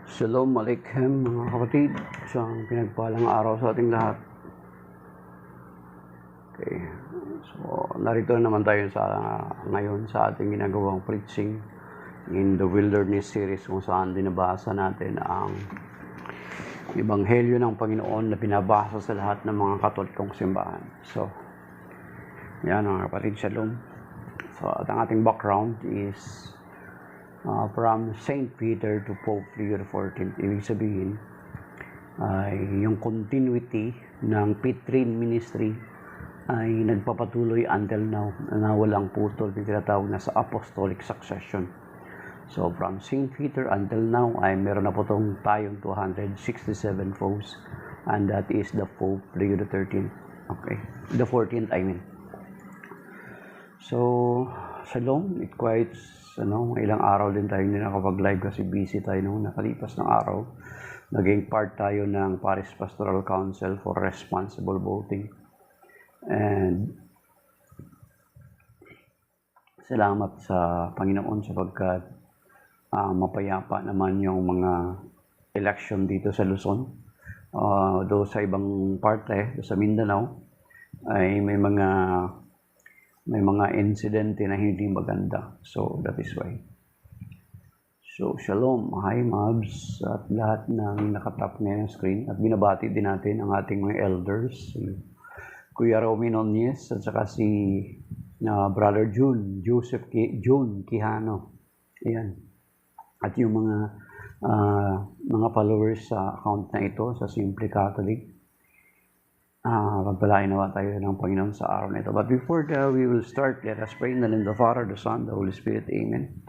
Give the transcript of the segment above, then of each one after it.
Shalom Aleichem mga kapatid, isang pinagpalang araw sa ating lahat. Okay, so narito naman tayo ngayon sa ating ginagawang preaching in the Wilderness series, kung saan binabasa natin ang Ebanghelyo ng Panginoon na binabasa sa lahat ng mga Katolikong simbahan. So, yan mga kapatid, shalom. So, at ang ating background is from St. Peter to Pope Leo XIV. Ibig sabihin ay yung continuity ng Petrine ministry ay nagpapatuloy until now, na walang putol, tinatawag na sa apostolic succession. So from St. Peter until now ay meron na po tayong 267 popes, and that is the Pope Leo XIII. Okay, the 14th I mean. So shalom, it quite ilang araw din tayo hindi nakapag-live kasi busy tayo nung nakalipas ng araw. Naging part tayo ng Paris Pastoral Council for Responsible Voting. And salamat sa Panginoon sapagkat mapayapa naman yung mga election dito sa Luzon. Though sa ibang parte, sa Mindanao, ay may mga insidente na hindi maganda. So, that is why. So, shalom. Hi, Mabs. At lahat ng nakatap ngayon screen. At binabati din natin ang ating mga elders. Si Kuya Romy Nunez at saka si Brother Joseph Quijano. Ayan. At yung mga followers sa account na ito, sa Simple Catholic. Pagpalain nawa tayo ng Panginoon sa araw na ito. But before we will start, let us pray in the name of the Father, the Son, the Holy Spirit. Amen.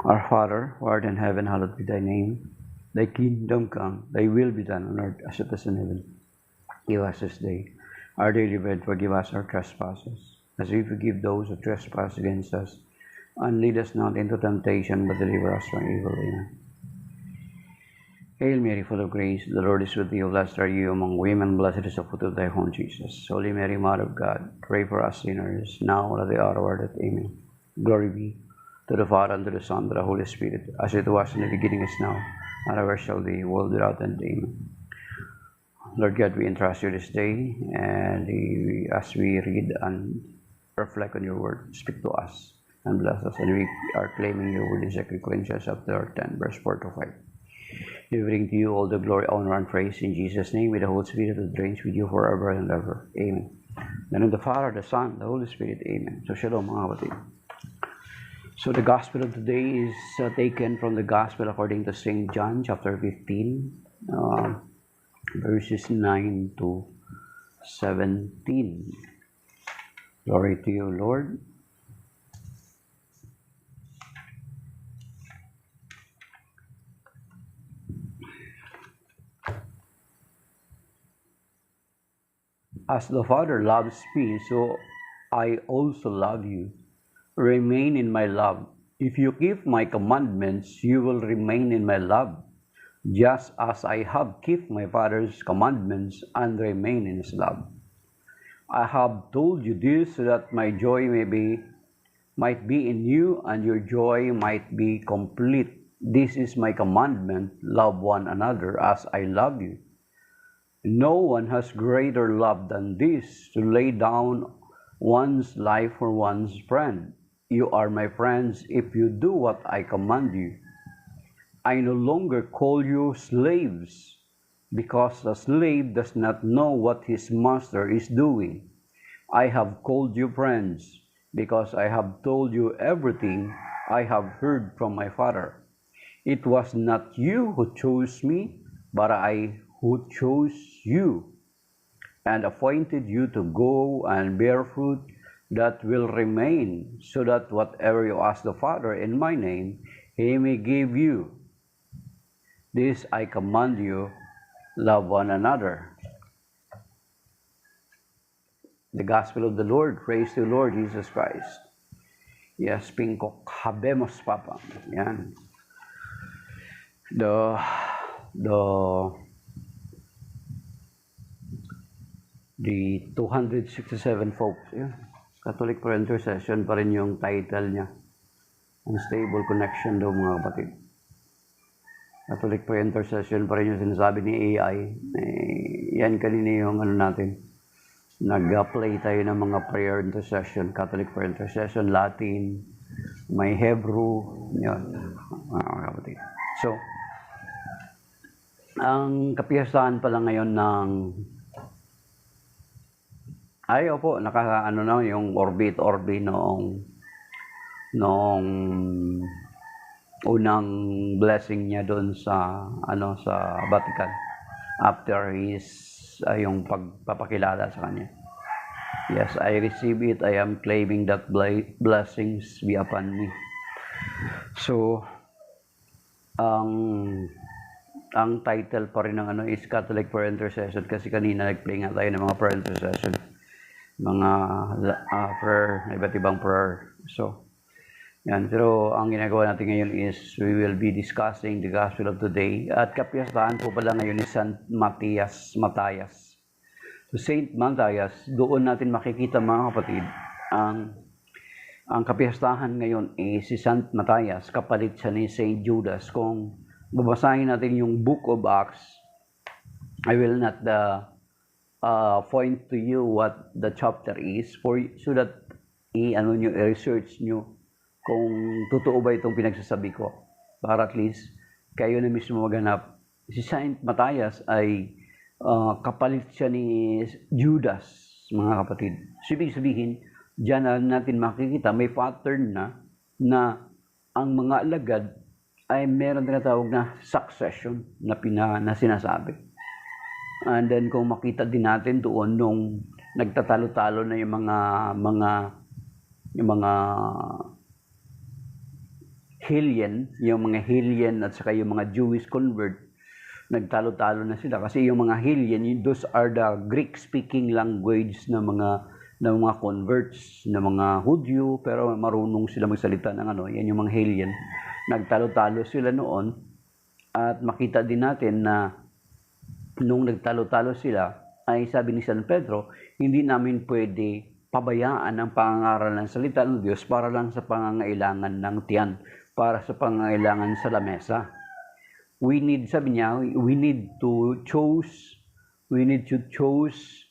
Our Father, who art in heaven, hallowed be thy name. Thy kingdom come, thy will be done on earth as it is in heaven. Give us this day our daily bread, forgive us our trespasses, as we forgive those who trespass against us. And lead us not into temptation, but deliver us from evil. Amen. Hail Mary, full of grace, the Lord is with thee. Blessed are you among women, blessed is the fruit of thy womb, Jesus. Holy Mary, Mother of God, pray for us sinners, now and at the hour of our death. Amen. Glory be to the Father, and to the Son, and to the Holy Spirit, as it was in the beginning, is now, and ever shall be, world without end. Amen. Lord God, we entrust you this day, and as we read and reflect on your word, speak to us and bless us. And we are claiming your word in 2 Corinthians chapter 10, verse 4 to 5. We bring to you all the glory, honor, and praise in Jesus' name, with the Holy Spirit that reigns with you forever and ever. Amen. In the name of the Father, the Son, the Holy Spirit. Amen. So, shalom mga kapatid. So, the Gospel of today is taken from the Gospel according to St. John, chapter 15, verses 9 to 17. Glory to you, Lord. As the Father loves me, so I also love you. Remain in my love. If you keep my commandments, you will remain in my love, just as I have kept my Father's commandments and remain in his love. I have told you this so that my joy might be in you and your joy might be complete. This is my commandment, love one another as I love you. No one has greater love than this, to lay down one's life for one's friend. You are my friends if you do what I command you. I no longer call you slaves, because a slave does not know what his master is doing. I have called you friends, because I have told you everything I have heard from my Father. It was not you who chose me, but I who chose you and appointed you to go and bear fruit that will remain, so that whatever you ask the Father in my name, he may give you. This I command you, love one another. The Gospel of the Lord. Praise to the Lord Jesus Christ. Yes, Pinkok, habemos Papa. Yan. The 267 popes. Yeah. Catholic for Intercession pa rin yung title niya. Unstable connection daw mga kapatid. Catholic prayer intercession pa rin yung sinasabi ni AI. Yan kanina yung natin. Nag-apply tayo ng mga prayer intercession, Catholic prayer intercession, Latin, may Hebrew, yan, mga kapatid. So, ang kapiyasahan pala ngayon ng yung orbit noong unang blessing niya doon sa sa Vatican after his yung pagpapakilala sa kanya. Yes, I receive it. I am claiming that blessings be upon me. So, ang title pa rin ng is Catholic Prayer Intercession kasi kanina nag-play nga tayo ng mga prayer intercession. Mga prayer, iba't ibang prayer. So, yan. Pero ang ginagawa natin ngayon is we will be discussing the Gospel of today. At kapiyasahan po pala ngayon ni Saint Matthias. So Saint Matthias, doon natin makikita mga kapatid, ang kapiyasahan ngayon is si Saint Matthias, kapalit siya ni Saint Judas. Kung babasahin natin yung Book of Acts, I will not point to you what the chapter is so that i-research nyo kung totoo ba itong pinagsasabi ko. Para at least kayo na mismo maghanap. Si Saint Matthias ay kapalit siya ni Judas, mga kapatid. So, ibig sabihin, diyan natin makikita, may pattern na ang mga alagad ay meron tinatawag na succession na sinasabi. And then kung makita din natin doon nung nagtatalo-talo na yung mga Hellion at saka yung mga Jewish convert, nagtalo-talo na sila kasi yung mga Hellion, those are the Greek-speaking language na mga converts, na mga Hudyo, pero marunong sila magsalita ng yan yung mga Hellion. Nagtalo-talo sila noon at makita din natin na nung nagtalo-talo sila, ay sabi ni San Pedro, hindi namin pwede pabayaan ang pangangaral ng salita ng Diyos para lang sa pangangailangan ng tiyan, para sa pangangailangan sa lamesa. We need, sabi niya, we need to choose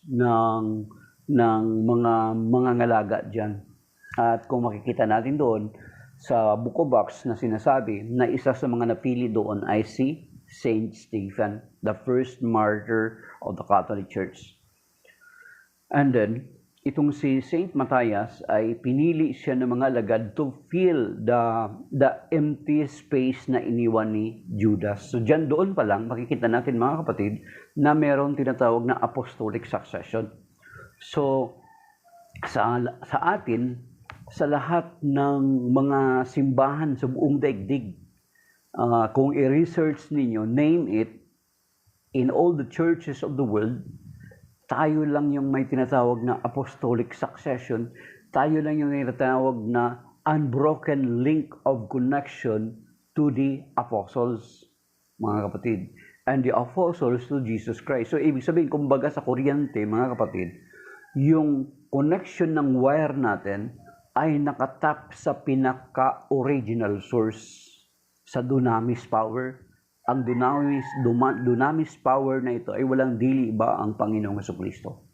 ng mga ngalaga diyan. At kung makikita natin doon sa Book of Acts na sinasabi na isa sa mga napili doon ay si Saint Stephen, the first martyr of the Catholic Church. And then, itong si Saint Matthias ay pinili siya ng mga alagad to fill the empty space na iniwan ni Judas. So doon pa lang makikita natin mga kapatid na meron tinatawag na apostolic succession. So sa atin, sa lahat ng mga simbahan sa buong daigdig, kung i-research ninyo, name it, in all the churches of the world, tayo lang yung may tinatawag na apostolic succession. Tayo lang yung tinatawag na unbroken link of connection to the apostles, mga kapatid. And the apostles to Jesus Christ. So, ibig sabihin, kumbaga sa kuryente, mga kapatid, yung connection ng wire natin ay nakatap sa pinaka-original source, sa dunamis power. Ang dunamis power na ito ay walang dili iba ang Panginoong Jesucristo.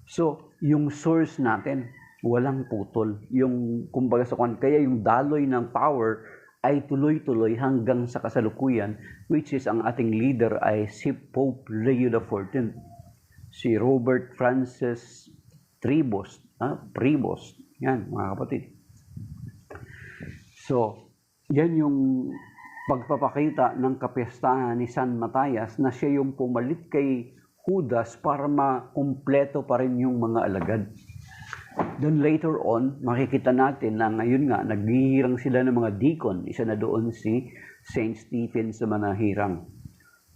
So, yung source natin, walang putol. Yung, kumbaga sa kaya yung daloy ng power ay tuloy-tuloy hanggang sa kasalukuyan, which is ang ating leader ay si Pope Leo XIV. Si Robert Francis Prevost. Yan, mga kapatid. So, yan yung pagpapakita ng kapistahan ni San Matthias na siya yung pumalit kay Judas para makumpleto pa rin yung mga alagad. Then later on, makikita natin na ngayon nga, naghihirang sila ng mga deacon. Isa na doon si Saint Stephen sa manahirang.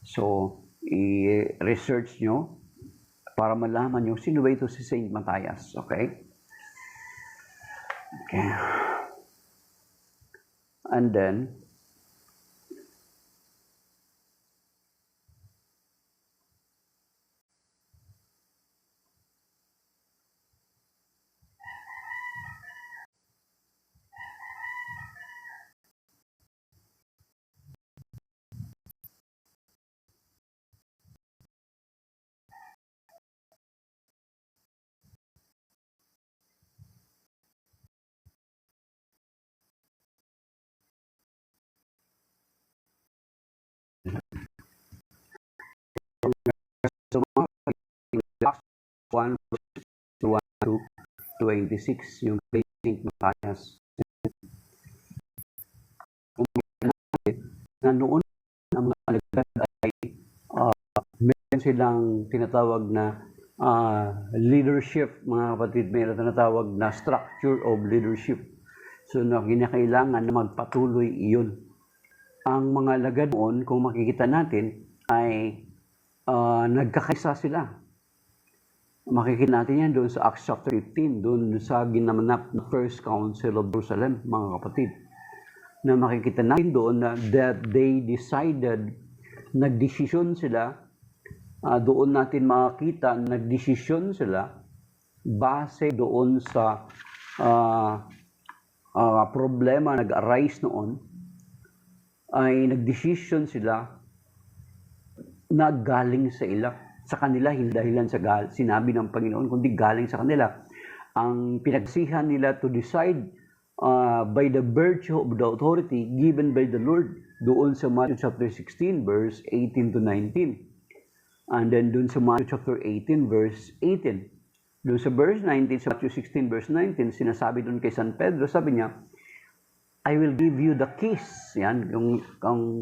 So, i-research nyo para malaman nyo sino ba ito si Saint Matthias. Okay? Okay. And then, 1 to 1 to 26, yung kay St. Matthias. Na noon ang mga alagad ay meron silang tinatawag na leadership, mga kapatid, meron tinatawag na structure of leadership. So na kinakailangan na magpatuloy iyon. Ang mga alagad noon, kung makikita natin, ay nagkakaisa sila. Makikita natin yan doon sa Acts chapter 15, doon sa ginanap na First Council of Jerusalem, mga kapatid. Na makikita natin doon na that they decided, nagdesisyon sila, doon natin makikita, nagdesisyon sila base doon sa problema nag-arise noon, ay nagdesisyon sila na galing sa kanila, hindi dahilan sa sinabi ng Panginoon, kundi galing sa kanila. Ang pinagsihan nila to decide by the virtue of the authority given by the Lord doon sa Matthew chapter 16 verse 18 to 19. And then doon sa Matthew chapter 18 verse 18. Doon sa verse 19, sa Matthew 16 verse 19, sinasabi doon kay San Pedro, sabi niya, I will give you the keys. Yan, yung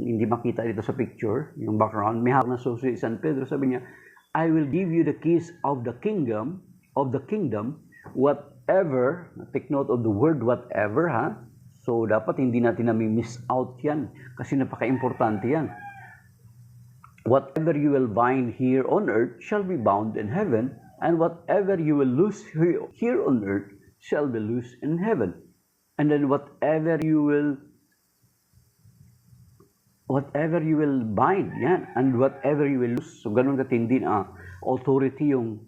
hindi makita dito sa picture, yung background, may hawak na susi San Pedro, sabi niya, I will give you the keys of the kingdom, whatever, take note of the word whatever, ha? So, dapat hindi natin nami-miss out yan, kasi napaka-importante yan. Whatever you will bind here on earth shall be bound in heaven, and whatever you will loose here on earth shall be loosed in heaven. And then whatever you will bind, yan, and whatever you will lose. So, ganun katindi na authority yung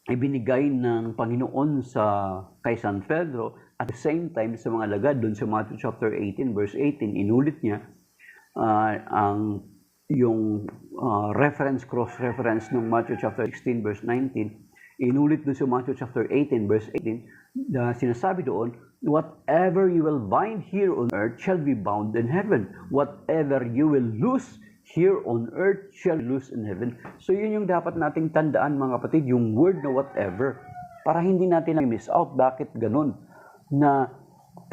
ibinigay ng Panginoon kay San Pedro. At the same time, sa mga alagad, dun sa Matthew chapter 18, verse 18, inulit niya yung cross-reference ng Matthew chapter 16, verse 19. Inulit dun sa Matthew chapter 18, verse 18, sinasabi doon, whatever you will bind here on earth shall be bound in heaven. Whatever you will loose here on earth shall be loosed in heaven. So yun yung dapat nating tandaan, mga kapatid, yung word na whatever, para hindi natin na-miss out. Bakit ganun? Na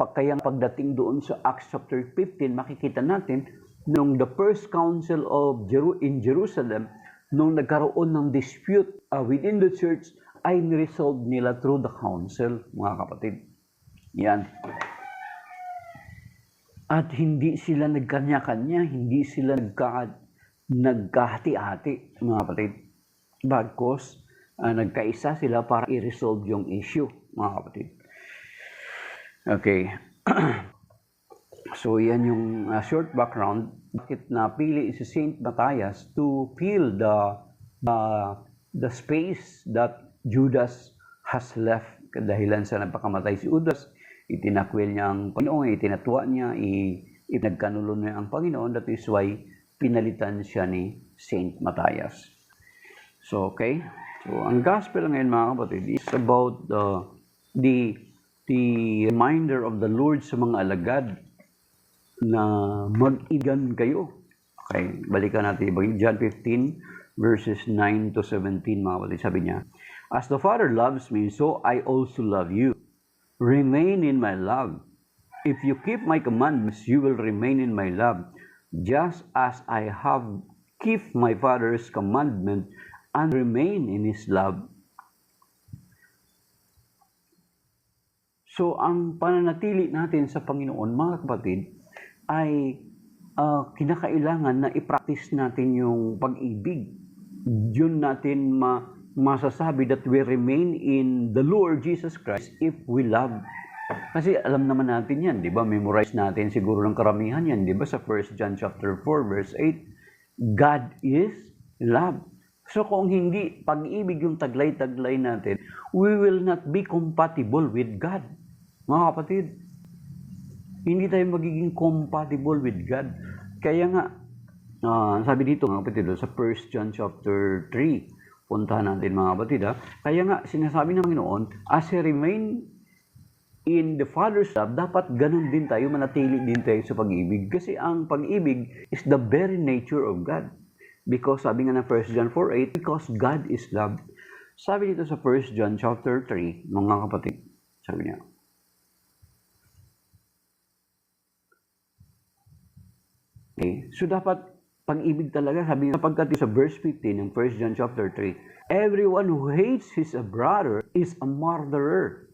kaya pagdating doon sa Acts chapter 15, makikita natin nung the first council in Jerusalem, nung nagkaroon ng dispute within the church, ay niresolve nila through the council, mga kapatid. Yan. At hindi sila nagkanya-kanya, hindi sila nagkahati-hati, mga kapatid. Bagkos, nagkaisa sila para i-resolve yung issue, mga kapatid. Okay. So, yan yung short background. Bakit napili si St. Matthias to fill the space that Judas has left dahilan sa napakamatay si Judas. Itinakwil niya ang Panginoon, itinatwa niya, nagkanulo niya ang Panginoon. That is why pinalitan siya ni St. Matthias. So, okay. So, ang gospel ngayon, mga kapatid, is about the reminder of the Lord sa mga alagad na mag-igan kayo. Okay, balikan natin. John 15, verses 9 to 17, mga kapatid. Sabi niya, as the Father loves me, so I also love you. Remain in my love. If you keep my commandments, you will remain in my love, just as I have kept my Father's commandment and remain in His love. So, ang pananatili natin sa Panginoon, mga kapatid, ay kinakailangan na i-practice natin yung pag-ibig. Yun natin masasabi that we remain in the Lord Jesus Christ if we love. Kasi alam naman natin yan, di ba? Memorize natin siguro ng karamihan yan, di ba? Sa 1 John chapter 4, verse 8, God is love. So kung hindi pag-ibig yung taglay-taglay natin, we will not be compatible with God. Mga kapatid, hindi tayo magiging compatible with God. Kaya nga, sabi dito mga kapatid, sa 1 John chapter 3, puntahan natin mga kapatid. Kaya nga, sinasabi ng Panginoon, as we remain in the Father's love, dapat ganun din tayo, manatili din tayo sa pag-ibig. Kasi ang pag-ibig is the very nature of God. Because sabi nga ng 1 John 4:8, because God is love. Sabi dito sa 1 John chapter 3, mga kapatid, sabi niya, okay, so dapat pag-ibig talaga, sabi niya, sapagkat sa verse 15 ng 1 John chapter 3, everyone who hates his brother is a murderer.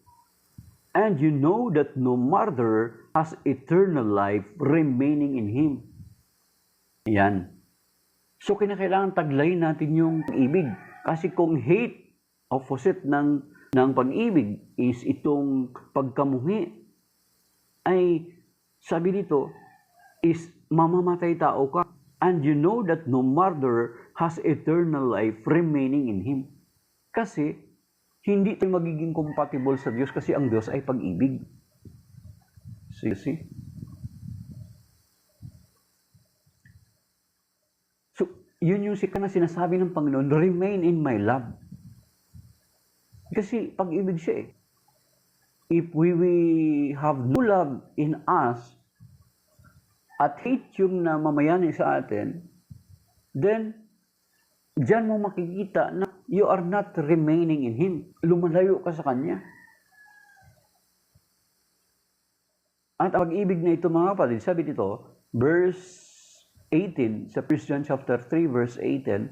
And you know that no murderer has eternal life remaining in him. Yan. So, kinakailangan taglayin natin yung pag-ibig. Kasi kung hate, opposite ng pag-ibig, is itong pagkamuhi, ay, sabi dito, is mamamatay tao ka. And you know that no murderer has eternal life remaining in him. Kasi, hindi tayo magiging compatible sa Diyos kasi ang Diyos ay pag-ibig. So, you see? So, yun yung na sinasabi ng Panginoon, remain in my love. Kasi pag-ibig siya eh. If we have no love in us, at hate yung namamayani sa atin, then, diyan mo makikita na you are not remaining in Him. Lumalayo ka sa Kanya. At ang pag-ibig na ito, mga kapatid, sabi dito, verse 18, sa 1 John chapter 3, verse 18,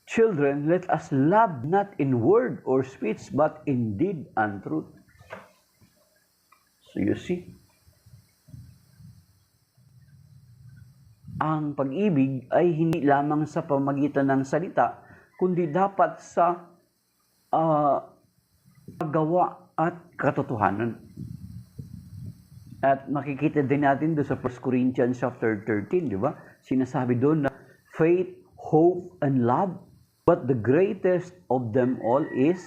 children, let us love not in word or speech, but in deed and truth. So you see, ang pag-ibig ay hindi lamang sa pamagitan ng salita, kundi dapat sa paggawa at katotohanan. At makikita din natin doon sa 1 Corinthians chapter 13, di ba? Sinasabi doon na faith, hope, and love, but the greatest of them all is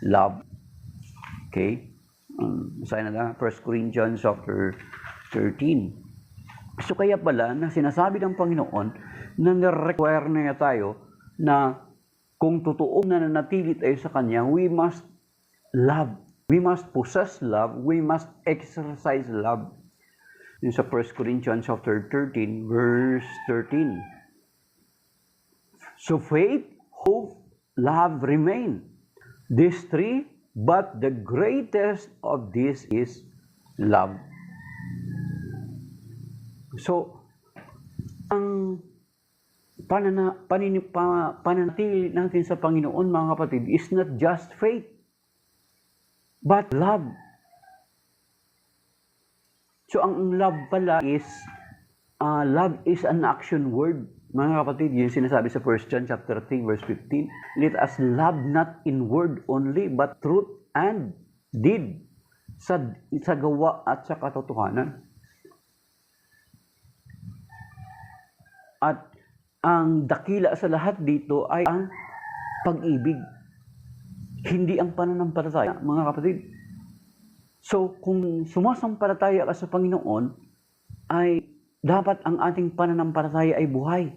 love. Okay? Basahin na lang, 1 Corinthians chapter 13. So kaya pala na sinasabi ng Panginoon na nire-require na niya tayo na kung totoo na nanatili tayo sa Kanya, we must love. We must possess love. We must exercise love. Yun sa 1 Corinthians chapter 13, verse 13. So faith, hope, love remain. These three, but the greatest of these is love. So, ang pananatili natin sa Panginoon, mga kapatid, is not just faith, but love. So, ang love pala is, love is an action word. Mga kapatid, yun sinasabi sa 1 John chapter 3, verse 15. Let us love not in word only, but truth and deed. Sa gawa at sa katotohanan. At ang dakila sa lahat dito ay ang pag-ibig. Hindi ang pananampalataya, mga kapatid. So, kung sumasampalataya ka sa Panginoon, ay dapat ang ating pananampalataya ay buhay.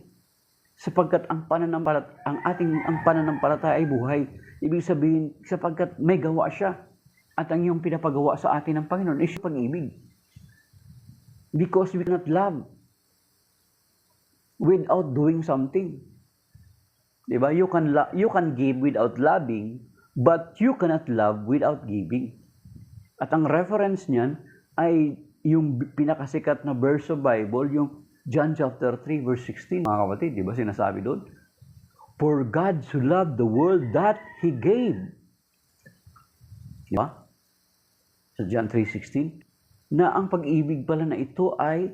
Sapagkat ang pananampalataya ay buhay. Ibig sabihin, sapagkat may gawa siya. At ang iyong pinapagawa sa atin ng Panginoon ay pag-ibig. Because we cannot love without doing something. Diba? You can give without loving, but you cannot love without giving. At ang reference niyan ay yung pinakasikat na verse of Bible, yung John chapter 3 verse 16. Mga kapatid, diba sinasabi doon? For God so loved the world that He gave. Diba? Sa John 3:16. Na ang pag-ibig pala na ito ay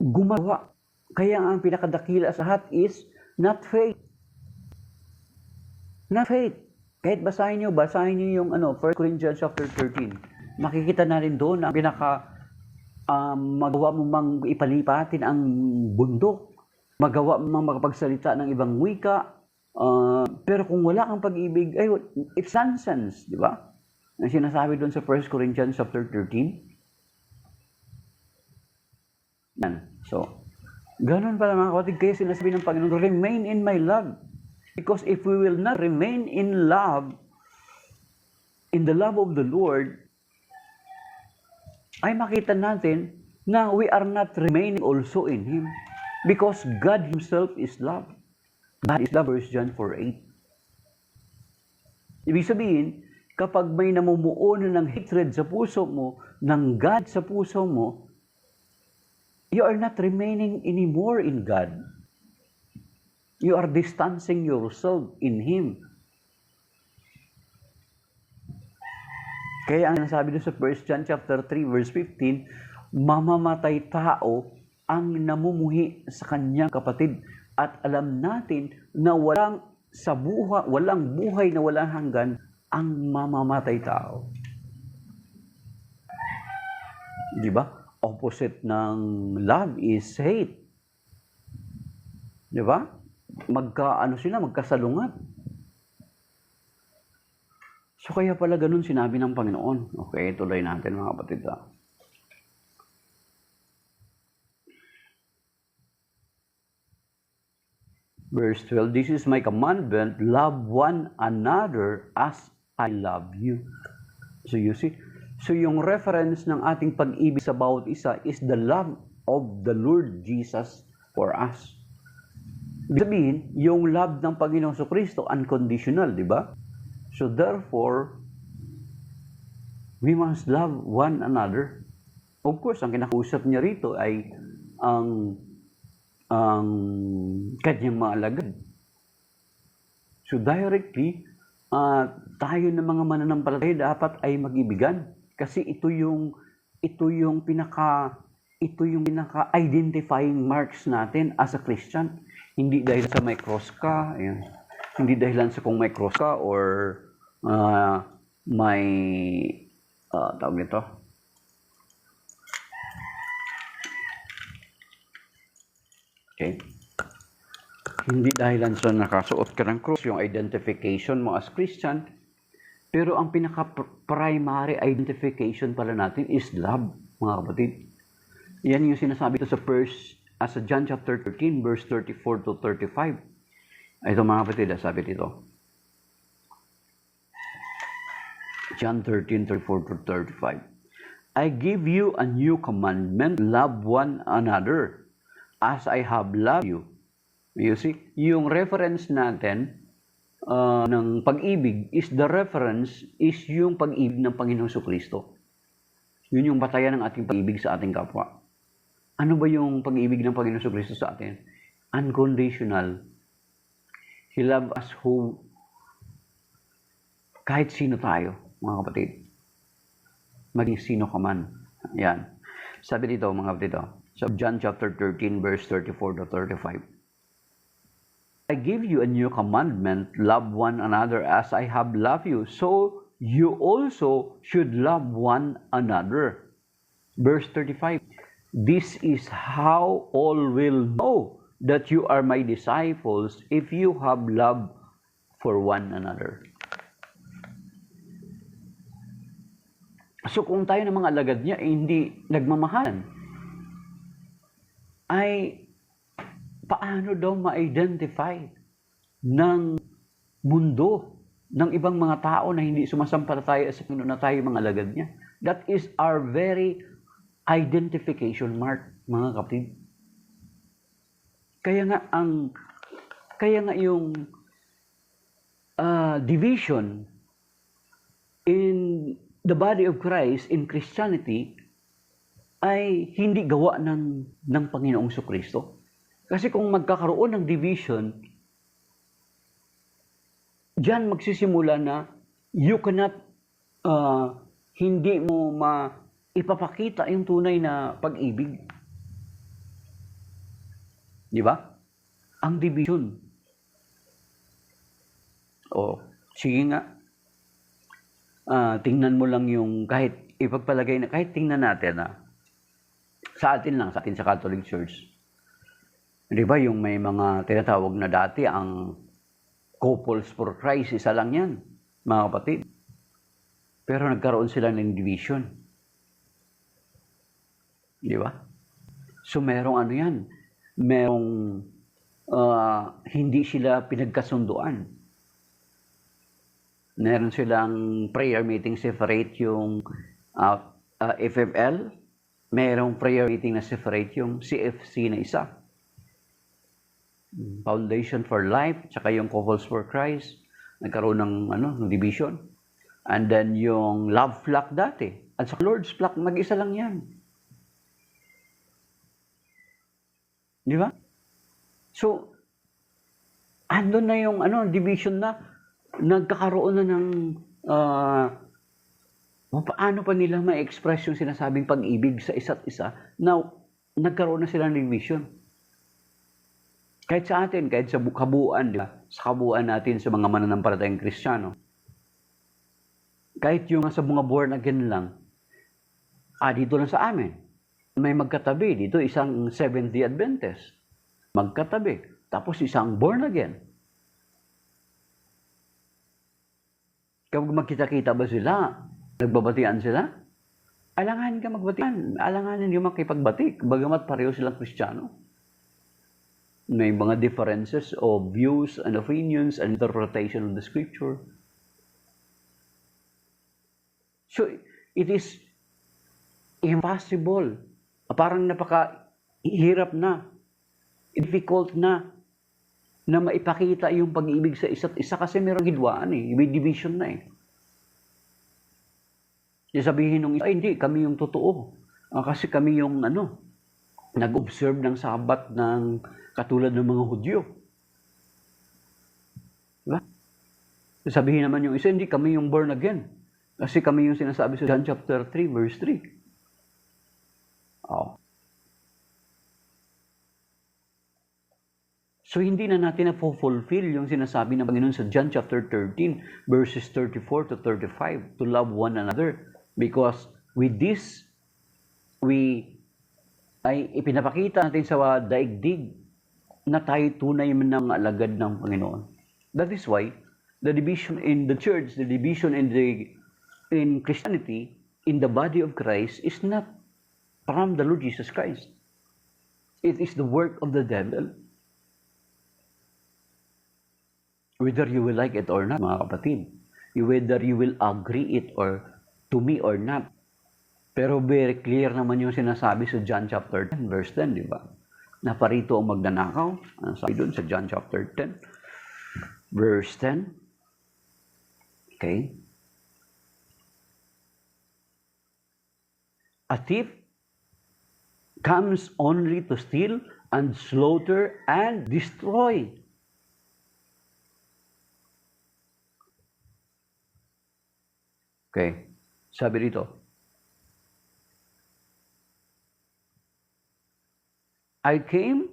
gumawa. Kaya ang pinakadakila sa lahat is not faith. Not faith. Kahit basahin nyo yung 1 Corinthians chapter 13. Makikita na rin doon na magawa mo mang ipalipatin ang bundok. Magawa mo mang makapagsalita ng ibang wika. Pero kung wala kang pag-ibig, ay, it's nonsense. Di ba? Ang sinasabi doon sa 1 Corinthians chapter 13. Yan. So, ganun pala mga kapatid, kaya sinasabi ng Panginoon, remain in my love. Because if we will not remain in love, in the love of the Lord, ay makita natin na we are not remaining also in Him. Because God Himself is love. God is love, verse John 4:8. Ibig sabihin, kapag may namumuo na ng hatred sa puso mo, ng God sa puso mo, you are not remaining anymore in God. You are distancing yourself in Him. Kaya ang nasabi doon sa 1 John chapter 3 verse 15, mamamatay tao ang namumuhi sa kanyang kapatid. At alam natin na walang buhay na walang hanggan ang mamamatay tao. Di ba? Opposite ng love is hate. Di ba? Magkasalungat. So kaya pala ganun sinabi ng Panginoon. Okay, tuloy natin mga kapatid. Verse 12, this is my commandment, love one another as I love you. So you see, so yung reference ng ating pag-ibig sa bawat isa is the love of the Lord Jesus for us. Ibig sabihin, yung love ng Panginoong Kristo unconditional, di ba? So therefore, we must love one another. Of course, ang kinakausap niya rito ay ang kanyang mga alagad. So directly, tayo ng mga mananampalataya dapat ay mag-ibigan. Kasi ito yung pinaka-identifying marks natin as a Christian. Hindi dahil sa may cross ka, ayan. Hindi dahil sa kung may cross ka or may tawag nito. Okay. Hindi dahilan sa nakasuot ka ng cross, yung identification mo as Christian, pero ang pinaka-primary identification pala natin is love, mga kapatid. Yan yung sinasabi ito sa John chapter 13, verse 34 to 35. Ito mga kapatid, sabi dito. John 13, 34 to 35. I give you a new commandment, love one another as I have loved you. You see, yung reference natin ng pag-ibig is yung pag-ibig ng Panginoong Kristo. Yun yung batayan ng ating pag-ibig sa ating kapwa. Ano ba yung pag-ibig ng Panginoong Kristo sa atin? Unconditional. He loved us kahit sino tayo, mga kapatid. Maging sino ka man. Yan. Sabi dito, mga kapatid, so John chapter 13, verse 34 to 35. I give you a new commandment, love one another as I have loved you, so you also should love one another. Verse 35, this is how all will know that you are my disciples if you have love for one another. So kung tayo ng mga alagad niya hindi nagmamahalan, ay paano daw ma-identify ng mundo, ng ibang mga tao na hindi sumasampalataya sa Panginoon na tayo mga alagad niya? That is our very identification mark, mga kapatid. Kaya nga yung division in the body of Christ, in Christianity, ay hindi gawa ng Panginoong Kristo. Kasi kung magkakaroon ng division, diyan magsisimula na you cannot, hindi mo ipapakita yung tunay na pag-ibig. Di ba? Ang division. Sige nga. Tingnan mo lang yung kahit ipagpalagay na, kahit tingnan natin sa atin sa Catholic Church. Di ba yung may mga tinatawag na dati ang couples for Christ, isa lang yan, mga kapatid. Pero nagkaroon sila ng division. Di ba? So merong ano yan, merong hindi sila pinagkasunduan. Meron silang prayer meeting separate yung FFL, merong prayer meeting na separate yung CFC na isa. Foundation for Life, tsaka yung Couples for Christ. nagkaroon ng ng division. And then yung love flock dati, at sa Lord's flock, mag-isa lang yan. Di ba? So, andun na yung division na nagkakaroon na ng paano pa nila ma-express yung sinasabing pag-ibig sa isa't isa na nagkaroon na sila ng division. Kahit sa atin, kahit sa kabuuan, di ba? Sa kabuuan natin sa mga mananampalatayang Kristiyano. Kahit yung sa mga born again lang, dito lang sa amin, may magkatabi. Dito isang Seventh-day Adventist. Magkatabi. Tapos isang born again. Kapag magkita-kita ba sila, nagbabatian sila? Alanganin ka magbatian. Alanganin yung makipagbati. Bagamat pareho silang Kristiyano. May mga differences of views and opinions and interpretation of the Scripture. So, it is impossible. Parang napaka-hirap na, difficult na maipakita yung pag-ibig sa isa't isa kasi mayroong hidwaan may division na Sabihin nung hindi, kami yung totoo. Kasi kami yung nag-observe ng Sabat ng katulad ng mga Hudyo. Diba? Sabihin naman yung isa, hindi, kami yung born again. Kasi kami yung sinasabi sa John chapter 3, verse 3. So, hindi na natin na-fulfill yung sinasabi ng Panginoon sa John chapter 13, verses 34 to 35, to love one another. Because with this, ay ipinapakita natin sa daigdig na tayo tunay ng alagad ng Panginoon. That is why, the division in the church, the division in Christianity, in the body of Christ, is not from the Lord Jesus Christ. It is the work of the devil. Whether you will like it or not, mga kapatid. Whether you will agree it or to me or not. Pero very clear naman yung sinasabi sa John chapter 10, verse 10, di ba? Na parito ang magnanakaw. Ano sabi doon sa John chapter 10, verse 10? Okay. A thief comes only to steal and slaughter and destroy. Okay. Sabi dito, I came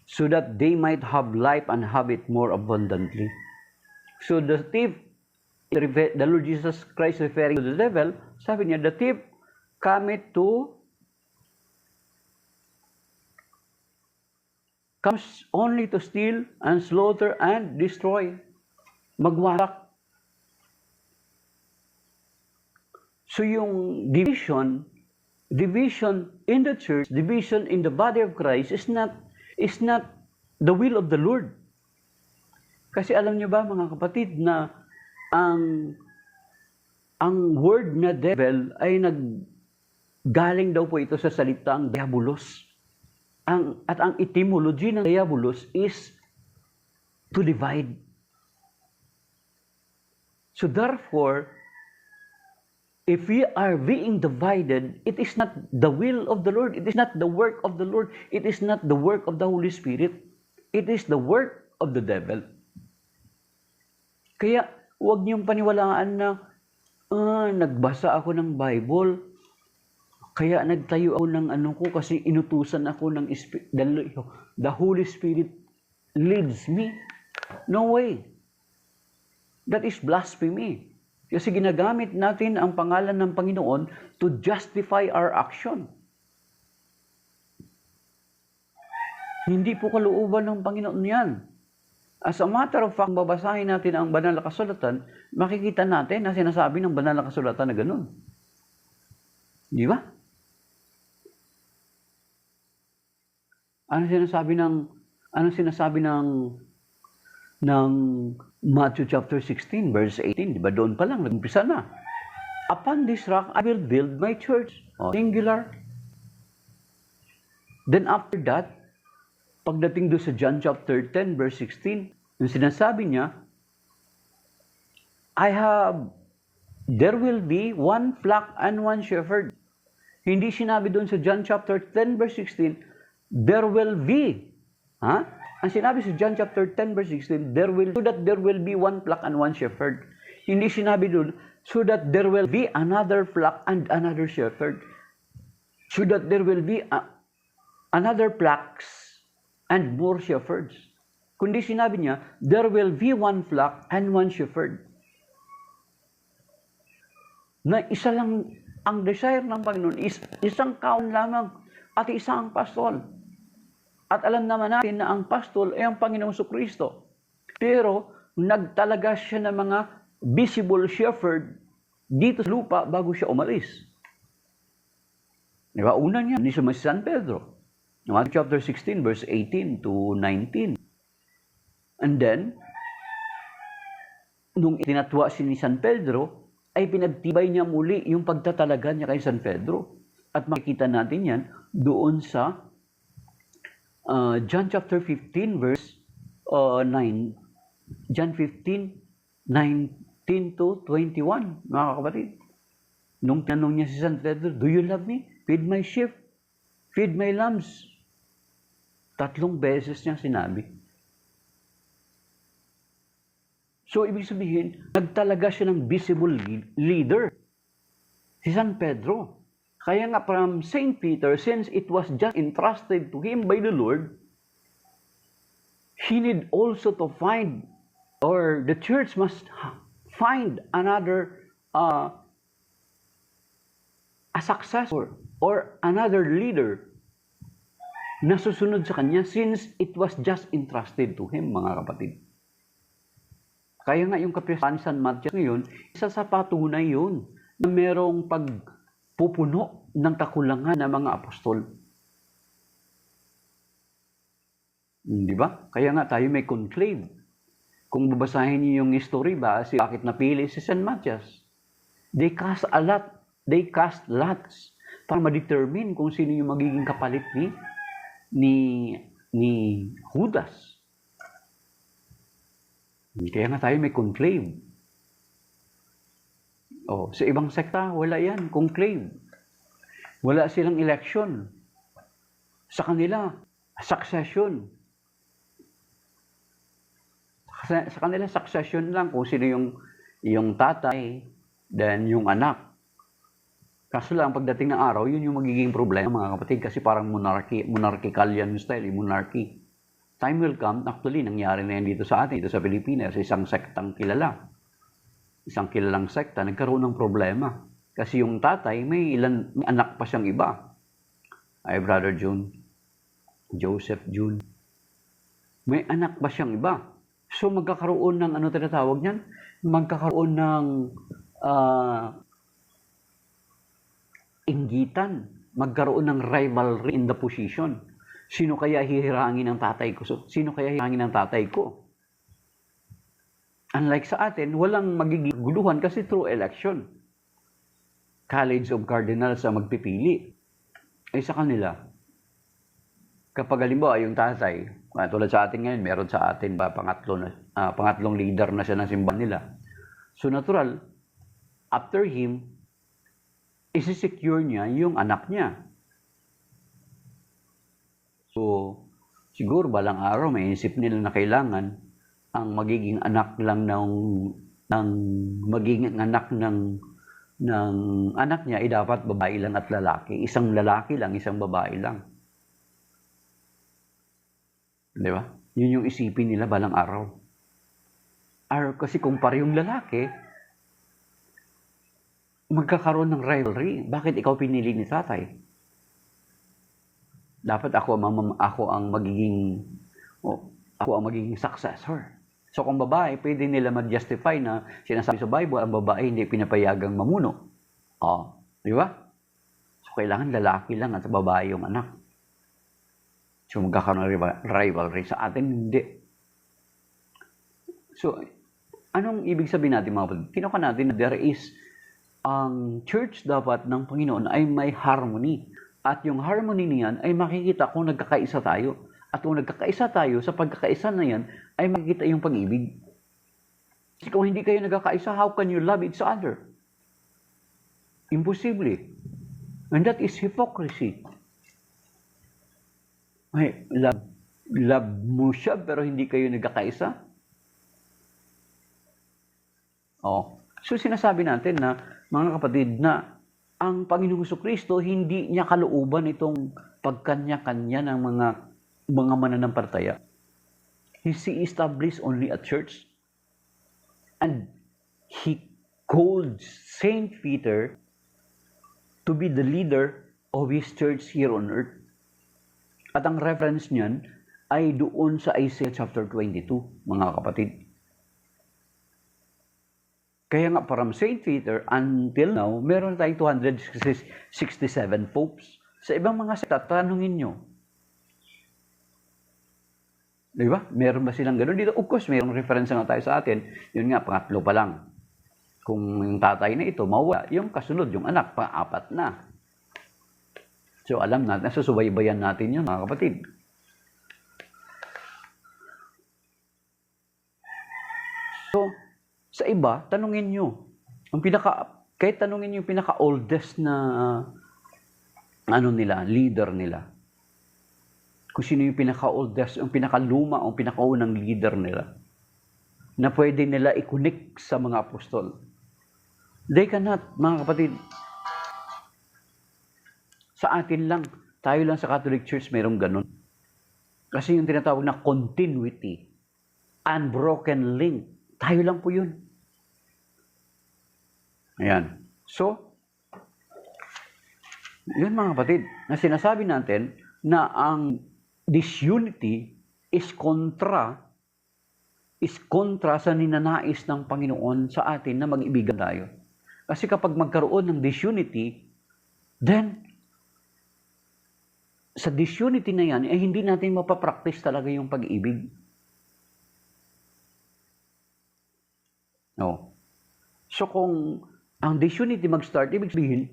so that they might have life and have it more abundantly. So the thief, the Lord Jesus Christ referring to the devil, sabi niya, the thief comes only to steal and slaughter and destroy. Magwasak. So yung division in the church, division in the body of Christ is not the will of the Lord. Kasi alam niyo ba mga kapatid na ang word na devil ay galing daw po ito sa salitang diabolos. At ang etymology ng diabolos is to divide. So therefore, if we are being divided, it is not the will of the Lord. It is not the work of the Lord. It is not the work of the Holy Spirit. It is the work of the devil. Kaya huwag niyong paniwalaan na nagbasa ako ng Bible, kaya nagtayo ako ng kasi inutusan ako ng the Holy Spirit leads me. No way. That is blasphemy. Kasi ginagamit natin ang pangalan ng Panginoon to justify our action. Hindi po kalooban ng Panginoon yan. As a matter of fact, babasahin natin ang banal na kasulatan, makikita natin na sinasabi ng banal na kasulatan na ganun. Di ba? Ano sinasabi ng Matthew chapter 16, verse 18, di ba? Doon pa lang, nag-umpisa na. Upon this rock, I will build my church. Singular. Then after that, pagdating doon sa John chapter 10, verse 16, yung sinasabi niya, I have, there will be one flock and one shepherd. Hindi sinabi doon sa John chapter 10 verse 16, there will be. Ha? Ang sinabi sa John chapter 10 verse 16, so that there will be one flock and one shepherd. Hindi sinabi doon, so that there will be another flock and another shepherd. So that there will be another flocks and more shepherds. Kundi sinabi niya, there will be one flock and one shepherd. Na isa lang ang desire ng Panginoon, isang kaon lamang at isang pastol. At alam naman natin na ang pastol ay ang Panginoong Kristo. Pero nagtalaga siya ng mga visible shepherd dito sa lupa bago siya umalis. Diba? Una niya, ni San Pedro. Matthew chapter 16, verse 18 to 19. And then, nung tinatwa si ni San Pedro, ay pinagtibay niya muli yung pagtatalaga niya kay San Pedro. At makikita natin yan doon sa John chapter 15 verse 9. John 15, 19 to 21, mga kapatid. Nung tanong niya si San Pedro, do you love me? Feed my sheep. Feed my lambs. 3 beses niya sinabi. So, ibig sabihin, nagtalaga siya ng visible leader. Si San Pedro. Kaya nga from St. Peter, since it was just entrusted to him by the Lord, he need also to find, or the church must find another, a successor, or another leader na susunod sa kanya since it was just entrusted to him, mga kapatid. Kaya nga yung kapistahan ni San Matias ngayon, isa sa patunay yun na merong pagpupuno ng kakulangan ng mga apostol. Di ba? Kaya nga tayo may conclave. Kung babasahin niyo yung history ba, bakit napili si San Matias? They cast lots para ma-determine kung sino yung magiging kapalit ni Judas. Kaya nga tayo may conclave. Sa ibang sekta, wala yan, conclave. Wala silang election. Sa kanila, succession. Sa kanila, succession lang kung sino yung tatay, then yung anak. Kaso lang, pagdating ng araw, yun yung magiging problema, mga kapatid, kasi parang monarchical yan yung style, monarchy. Time will come, actually, nangyari na yan dito sa atin, dito sa Pilipinas, isang sektang kilala. Isang kilalang sekta, nagkaroon ng problema. Kasi yung tatay, may anak pa siyang iba. Ay, Brother June, Joseph June. May anak pa siyang iba. So, magkakaroon ng, tinatawag niyan? Magkakaroon ng inggitan. Magkaroon ng rivalry in the position. Sino kaya hihirangin ng tatay ko? Sino kaya hihirangin ng tatay ko? Unlike sa atin, walang magiging guluhan kasi through election. College of Cardinals ang magpipili. Ay sa kanila, kapag halimbawa yung tatay, tulad sa atin ngayon, meron sa atin pangatlong leader na siya ng simbahan nila. So natural, after him, isi-secure niya yung anak niya. So, siguro balang araw may isip nila na kailangan ang magiging anak lang magiging anak ng anak niya ay dapat babae lang at lalaki. Isang lalaki lang, isang babae lang. Di ba? Yun yung isipin nila balang araw. Kasi kung parehong lalaki, magkakaroon ng rivalry. Bakit ikaw pinili ni tatay? Dapat ako ang magiging successor. So kung babae, pwede nila mag-justify na sinasabi sa Bible, ang babae hindi pinapayagang mamuno. Di ba? So kailangan lalaki lang at babae yung anak. So magkakaroon ng rivalry. Sa atin, hindi. So, anong ibig sabihin natin, mga kapatid? Kinuha natin na there is ang church dapat ng Panginoon ay may harmony. At yung harmony niyan ay makikita kung nagkakaisa tayo. At kung nagkakaisa tayo, sa pagkakaisa na yan, ay makikita yung pag-ibig. Kasi kung hindi kayo nagkakaisa, how can you love each other? Imposible. And that is hypocrisy. Ay, love mo siya pero hindi kayo nagkakaisa? Oh. So sinasabi natin na, mga kapatid, na ang Panginoong Jesucristo hindi niya kalooban itong pagkanya-kanya ng mga mananampalataya. He established only a church. And he called Saint Peter to be the leader of his church here on earth. At ang reference niyan ay doon sa Isaiah chapter 22, mga kapatid. Kaya nga from Saint Peter until now, meron tayong 267 popes. Sa ibang mga sekta, tanungin nyo. Di ba? Meron ba silang gano'n dito? Of course, mayroong reference nga tayo sa atin. Yun nga, pangatlo pa lang. Kung yung tatay na ito, mawala. Yung kasunod, yung anak, pang-apat na. So, alam natin, susubaybayan natin yun, mga kapatid. So, sa iba, tanungin nyo. Kahit tanungin nyo yung pinaka-oldest na leader nila. Kung sino yung pinaka-oldest, yung pinaka-luma, yung pinaka-unang leader nila, na pwede nila i-connect sa mga apostol. They cannot, mga kapatid. Sa atin lang, tayo lang sa Catholic Church mayroong ganun. Kasi yung tinatawag na continuity, unbroken link, tayo lang po yun. Ayan. So, yun mga kapatid, na sinasabi natin na ang disunity is kontra sa ninanais ng Panginoon sa atin na mag-ibigan tayo. Kasi kapag magkaroon ng disunity, then sa disunity na yan, hindi natin mapapractice talaga yung pag-ibig. No. So kung ang disunity mag-start, ibig sabihin,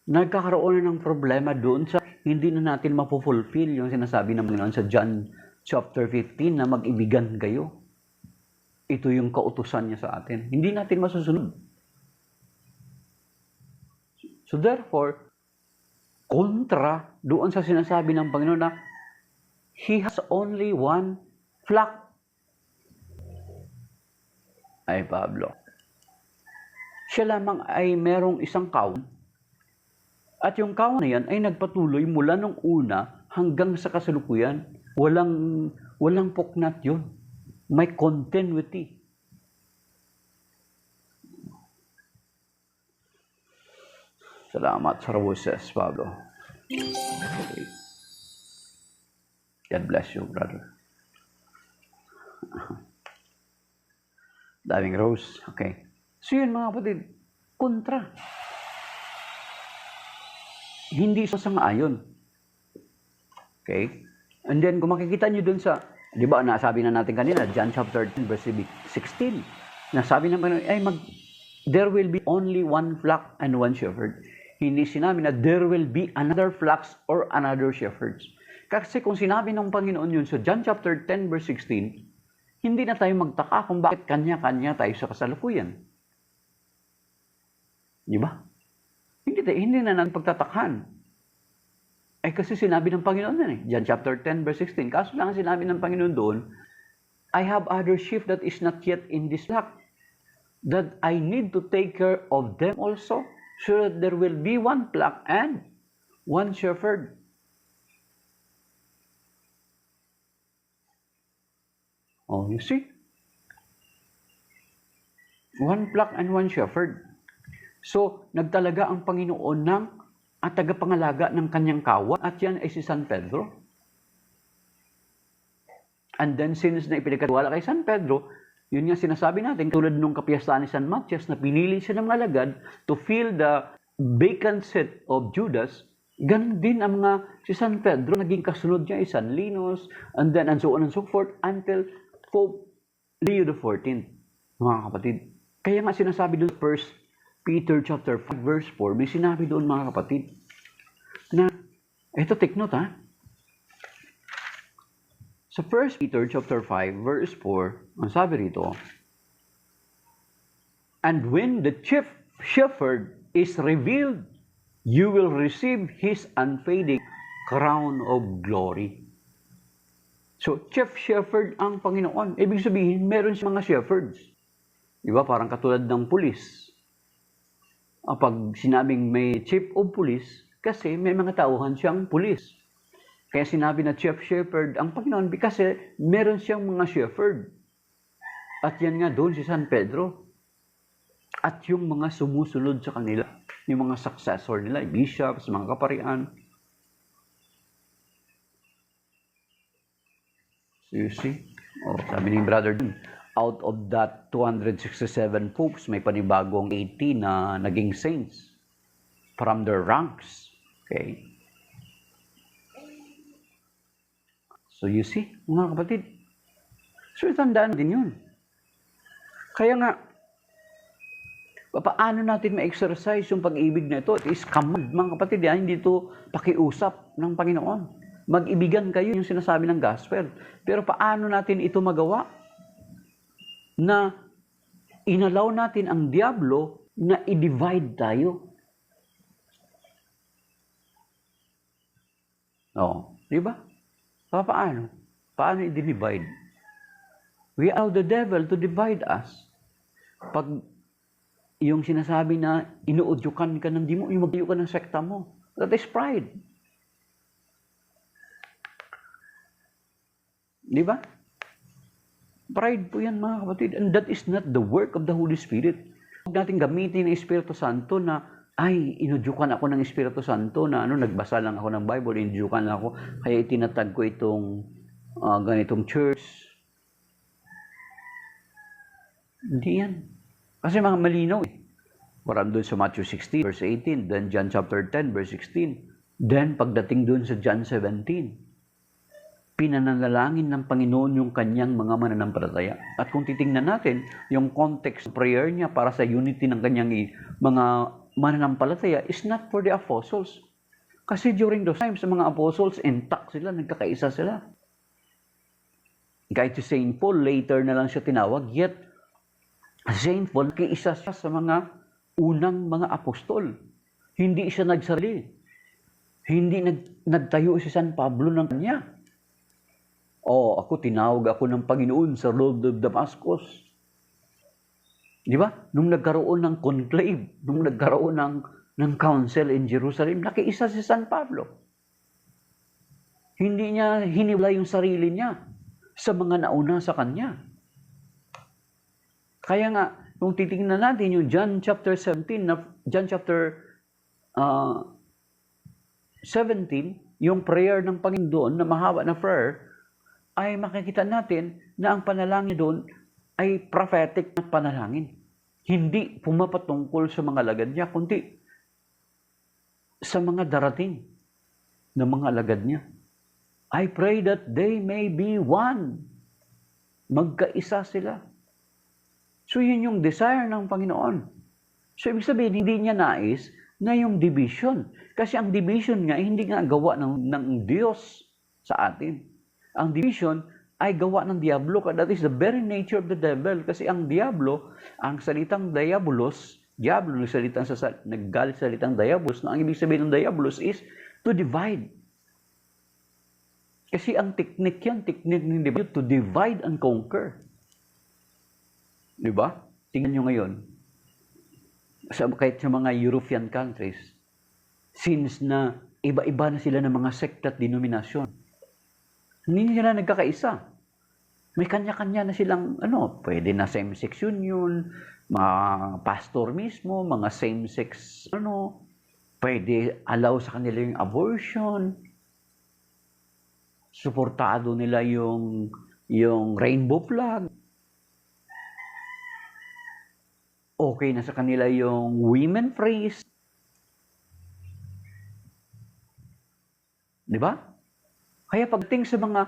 nagkakaroon na ng problema doon sa hindi na natin mapufulfill yung sinasabi ng Panginoon sa John chapter 15 na mag-ibigan kayo. Ito yung kautusan niya sa atin. Hindi natin masusunod. So therefore, kontra doon sa sinasabi ng Panginoon na He has only one flock. Ay Pablo, siya lamang ay merong isang kawan. At yung kawan na yan ay nagpatuloy mula nung una hanggang sa kasalukuyan. Walang puknat yun. May continuity. Salamat sa roses, Pablo. Okay. God bless you, brother. Daming rose. Okay. So yun mga kapatid, kontra. Hindi sang-ayon. Okay? And then, kung makikita nyo dun sa, di ba, nasabi na natin kanina, John chapter 10, verse 16, nasabi naman, there will be only one flock and one shepherd. Hindi sinabi na there will be another flocks or another shepherds. Kasi kung sinabi ng Panginoon yun sa John chapter 10, verse 16, hindi na tayo magtaka kung bakit kanya-kanya tayo sa kasalukuyan. Di ba? Hindi na natin pagtatakhan. Kasi sinabi ng Panginoon yan John chapter 10 verse 16. Kaso lang sinabi ng Panginoon doon, I have other sheep that is not yet in this flock, that I need to take care of them also, so that there will be one flock and one shepherd. Oh, you see? One flock and one shepherd. So, nagtalaga ang Panginoon ng tagapangalaga ng kanyang kawan at yan ay si San Pedro. And then, since na ipinagkatiwala kay San Pedro, yun nga sinasabi natin, tulad nung kapiyastaan ni San Matias na pinili siya ng alagad to fill the vacant seat of Judas, ganun din ang si San Pedro, naging kasunod niya ay San Linus, and then and so on and so forth, until Pope Leo XIV, mga kapatid. Kaya nga sinasabi doon first, Peter chapter 5 verse 4, may sinabi doon mga kapatid, na, ito take note Sa 1 Peter chapter 5 verse 4, ang sabi rito, And when the chief shepherd is revealed, you will receive his unfading crown of glory. So, chief shepherd ang Panginoon. Ibig sabihin, meron siyang mga shepherds. Diba? Parang katulad ng pulis. Pag sinabing may chief of police, kasi may mga tauhan siyang pulis. Kaya sinabi na chief shepherd ang Panginoon kasi meron siyang mga shepherd. At yan nga doon si San Pedro. At yung mga sumusunod sa kanila, yung mga successor nila, bishops, mga kaparian. So you see, sabi ni brother dun, out of that 267 popes, may panibagong 80 na naging saints from their ranks. Okay? So you see, mga kapatid, so tandaan din yun. Kaya nga, paano natin ma-exercise yung pag-ibig na ito? It is command, mga kapatid, hindi ito pakiusap ng Panginoon. Mag-ibigan kayo yung sinasabi ng gospel. Pero paano natin ito magawa? Na inalaw natin ang diablo na i-divide tayo. Di ba? Paano? Paano i-divide? We allow the devil to divide us. Pag yung sinasabi na inuudyukan ka ng demo, yung magtayo ka ng sekta mo, that is pride. Di ba? Pride po yan, mga kapatid. And that is not the work of the Holy Spirit. Huwag natin gamitin ng Espiritu Santo na, ay, inudyukan ako ng Espiritu Santo na nagbasa lang ako ng Bible, inudyukan lang ako, kaya itinatag ko itong ganitong church. Hindi yan. Kasi mga malinaw eh. Parang doon sa Matthew 16, verse 18, then John chapter 10, verse 16, then pagdating doon sa John 17, pinananalangin ng Panginoon yung kanyang mga mananampalataya. At kung titingnan natin, yung context prayer niya para sa unity ng kanyang mga mananampalataya is not for the apostles. Kasi during those times, sa mga apostles, intact sila, nagkakaisa sila. Kahit si Saint Paul, later na lang siya tinawag, yet Saint Paul, kiisa siya sa mga unang mga apostol. Hindi siya nagsarili. Hindi nagtayo si San Pablo ng kanya. Ako tinawag ako ng Panginoon sa road of Damascus. Di ba? Nung nagkaroon ng conclave, nung nagkaroon ng council in Jerusalem, nakiisa si San Pablo. Hindi niya hinibla yung sarili niya sa mga nauna sa kanya. Kaya nga, kung titingnan natin yung John chapter 17, John chapter 17, yung prayer ng Panginoon na mahaba na prayer, ay makikita natin na ang panalangin doon ay prophetic na panalangin. Hindi pumapatungkol sa mga alagad niya, kundi sa mga darating na mga alagad niya. I pray that they may be one. Magkaisa sila. So yun yung desire ng Panginoon. So ibig sabihin, hindi niya nais na yung division. Kasi ang division nga, hindi nga gawa ng Diyos sa atin. Ang division ay gawa ng Diablo. That is the very nature of the devil. Kasi ang Diablo, ang salitang diabolos, Diablo, naggalit sa salitang diabolos, na ang ibig sabihin ng diabolos is to divide. Kasi ang teknik ng Diablo, to divide and conquer. Diba? Tingnan nyo ngayon. Kahit sa mga European countries, since na iba-iba na sila ng mga sect at denominasyon, hindi sila nagkakaisa. May kanya-kanya na silang, pwede na same-sex union, mga pastor mismo, mga same-sex, pwede allow sa kanila yung abortion, suportado nila yung rainbow flag, okay na sa kanila yung women praise. Di ba? Kaya pagdating sa mga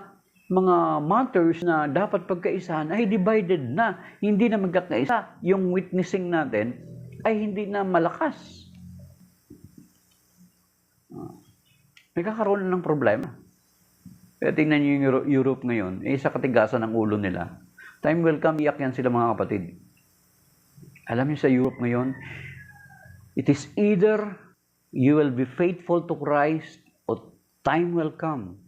matters na dapat pagkaisahan ay divided na. Hindi na magkakaisa. Yung witnessing natin ay hindi na malakas. May kakaroon ng problema. Kaya tingnan nyo yung Europe ngayon, sa katigasan ng ulo nila. Time will come, iyak yan sila mga kapatid. Alam niyo sa Europe ngayon, it is either you will be faithful to Christ or time will come.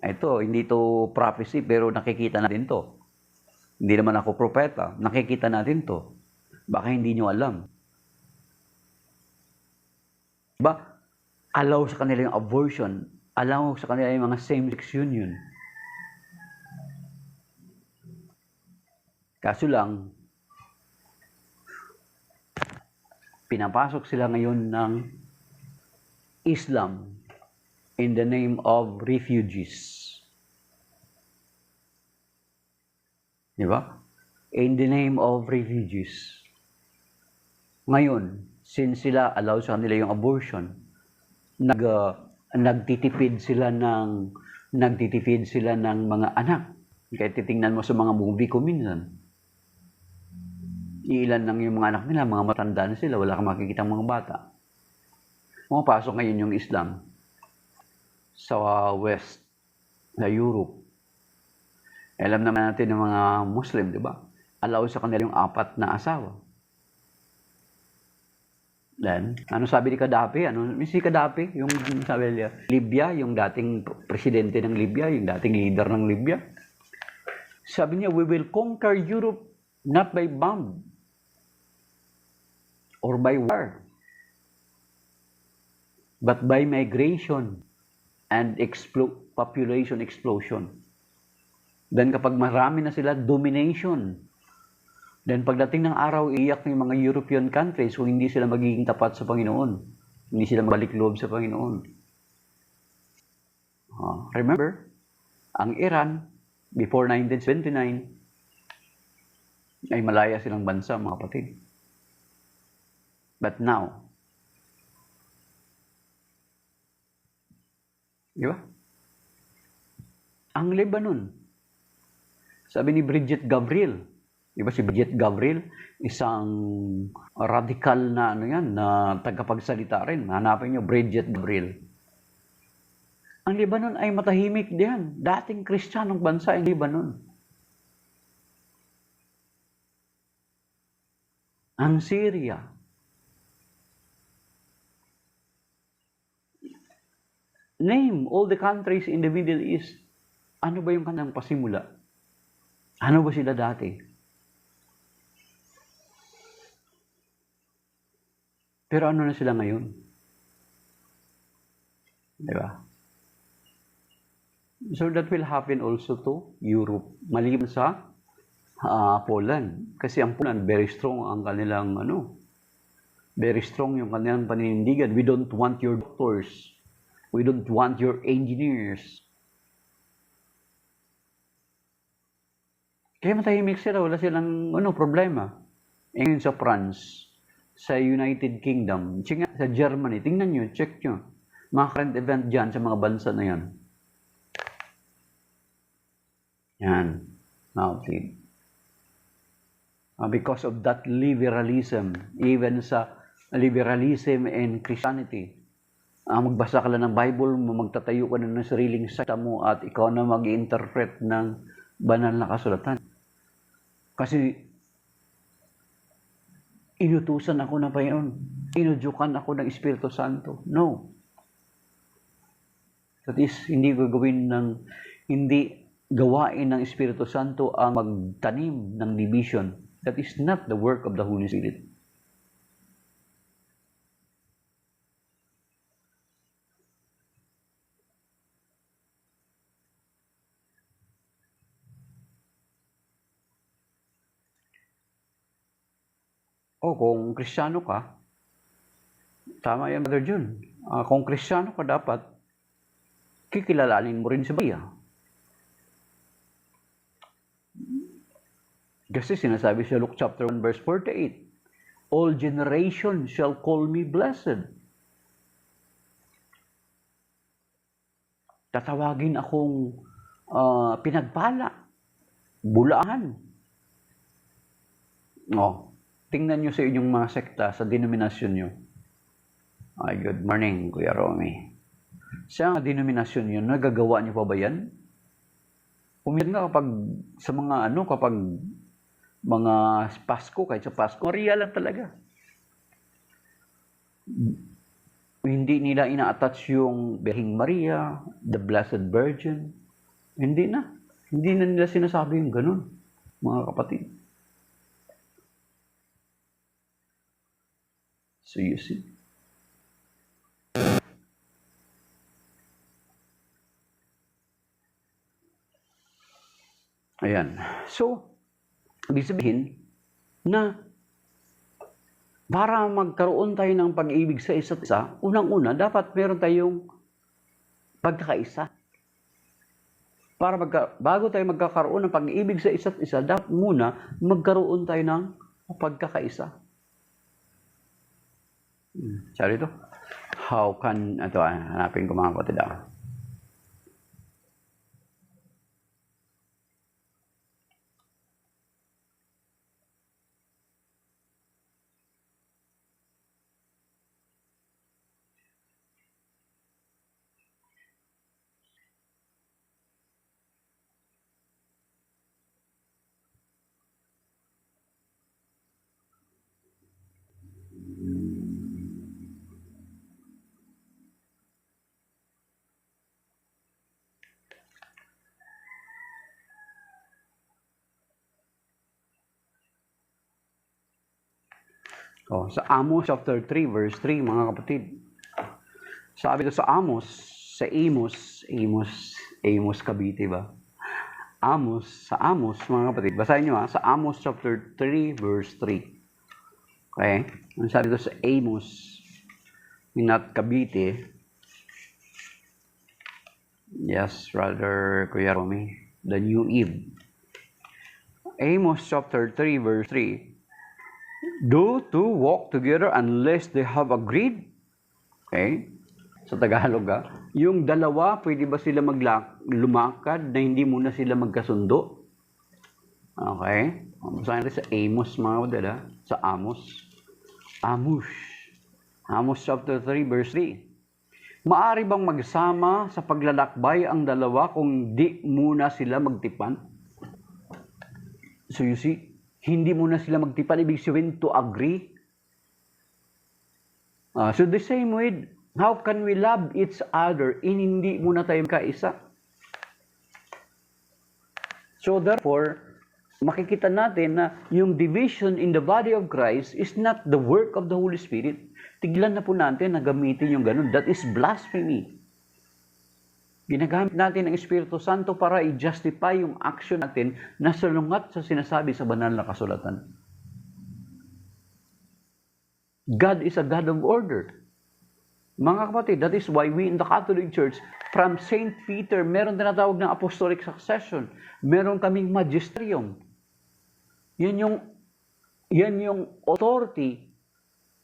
Ito, hindi to prophecy pero nakikita natin to. Hindi naman ako propeta, nakikita natin to. Baka hindi nyo alam. Diba? Allow sa kanila yung abortion, allow sa kanila yung mga same-sex union. Kaso lang, pinapasok sila ngayon ng Islam in the name of refugees. Di ba? In the name of refugees. Ngayon, since sila allow sa kanila yung abortion, nagtitipid sila ng mga anak. Kaya titingnan mo sa mga movie ko minsan. Ilan lang yung mga anak nila, mga matanda na sila, wala kang makikita mga bata. Pumapasok ngayon yung Islam sa West, sa Europe. Alam naman natin ng mga Muslim, di ba? Allow sa kanila yung 4 na asawa. Then, ano sabi ni Gaddafi? Si Gaddafi, yung sabi niya, Libya, yung dating presidente ng Libya, yung dating leader ng Libya. Sabi niya, we will conquer Europe not by bomb or by war, but by migration and population explosion. Then kapag marami na sila, domination. Then pagdating ng araw, iiyak ng mga European countries kung hindi sila magiging tapat sa Panginoon. Hindi sila mabalik loob sa Panginoon. Remember, ang Iran, before 1979, ay malaya silang bansa, mga kapatid. But now, di ba? Ang Lebanon, sabi ni Bridget Gabriel, di ba si Bridget Gabriel, isang radical na na tagapagsalita rin. Hanapin niyo, Bridget Gabriel. Ang Lebanon ay matahimik diyan. Dating Kristiyanong bansa ang Lebanon. Ang Syria, name all the countries in the Middle East. Ano ba yung kanilang pasimula? Ano ba sila dati? Pero ano na sila ngayon? Di ba? So that will happen also to Europe. Maliban sa Poland. Kasi ang Poland, very strong ang kanilang very strong yung kanilang paninindigan. We don't want your doctors. We don't want your engineers. Kaya matahimik sila, wala silang problema. Ngayon sa France, sa United Kingdom, sa Germany, tingnan nyo, check nyo. Mga current event dyan sa mga bansa na yan. Yan. Now, see. Because of that liberalism, even sa liberalism and Christianity, magbasa ka lang ng Bible mo, magtatayo ka na ng sariling sekta mo at ikaw na mag-interpret ng banal na kasulatan. Kasi inutusan ako ng Panginoon. Inudyukan ako ng Espiritu Santo. No. That is, hindi gawain ng Espiritu Santo ang magtanim ng division. That is not the work of the Holy Spirit. Kung Kristiyano ka, tama yan, Brother Jun. Kung Kristiyano ka, dapat kikilalanin mo rin si Maria. Kasi sinasabi sa Luke chapter 1 verse 48, all generations shall call me blessed. Tatawagin akong pinagpala, bulahan. Tingnan nyo sa inyong mga sekta, sa denominasyon nyo. Good morning, Kuya Romy. Sa denominasyon nyo, nagagawa nyo pa ba yan? Umiyan nga kapag mga Pasko, kahit sa Pasko, Maria lang talaga. Hindi nila ina-attach yung Behing Maria, the Blessed Virgin. Hindi na. Hindi na nila sinasabi yung ganun, mga kapatid. So you see. Ayan. So, ibig sabihin na para magkaroon tayo ng pag-ibig sa isa't isa, unang-una, dapat meron tayong pagkakaisa. Bago tayo magkakaroon ng pag-ibig sa isa't isa, dapat muna magkaroon tayo ng pagkakaisa. Sorry ito. How can, hanapin ko mga kapatid. Sa Amos chapter 3, verse 3, mga kapatid. Sabi ko sa Amos, Amos Cavite ba? Sa Amos, mga kapatid. Basahin nyo sa Amos chapter 3, verse 3. Okay? Ang sabi ko sa Amos, not Cavite. Yes, rather, Kuya Romy, the New Eve. Amos chapter 3, verse 3. Do two walk together unless they have agreed? Okay? Sa Tagalog, yung dalawa, pwede ba sila lumakad na hindi muna sila magkasundo? Okay? Basahin natin sa Amos, mga kapatid, sa Amos. Amos chapter 3, verse 3. Maari bang magsama sa paglalakbay ang dalawa kung di muna sila magtipan? So you see, hindi muna sila magtipan, ibig sabihin to agree. So the same way, how can we love each other in hindi muna tayo kaisa? So therefore, makikita natin na yung division in the body of Christ is not the work of the Holy Spirit. Tiglan na po natin na gamitin yung ganun. That is blasphemy. Ginagamit natin ang Espiritu Santo para i-justify yung action natin na salungat sa sinasabi sa banal na kasulatan. God is a God of order. Mga kapatid, that is why we in the Catholic Church, from St. Peter, meron tinatawag ng apostolic succession. Meron kaming magisterium. Yan yung authority,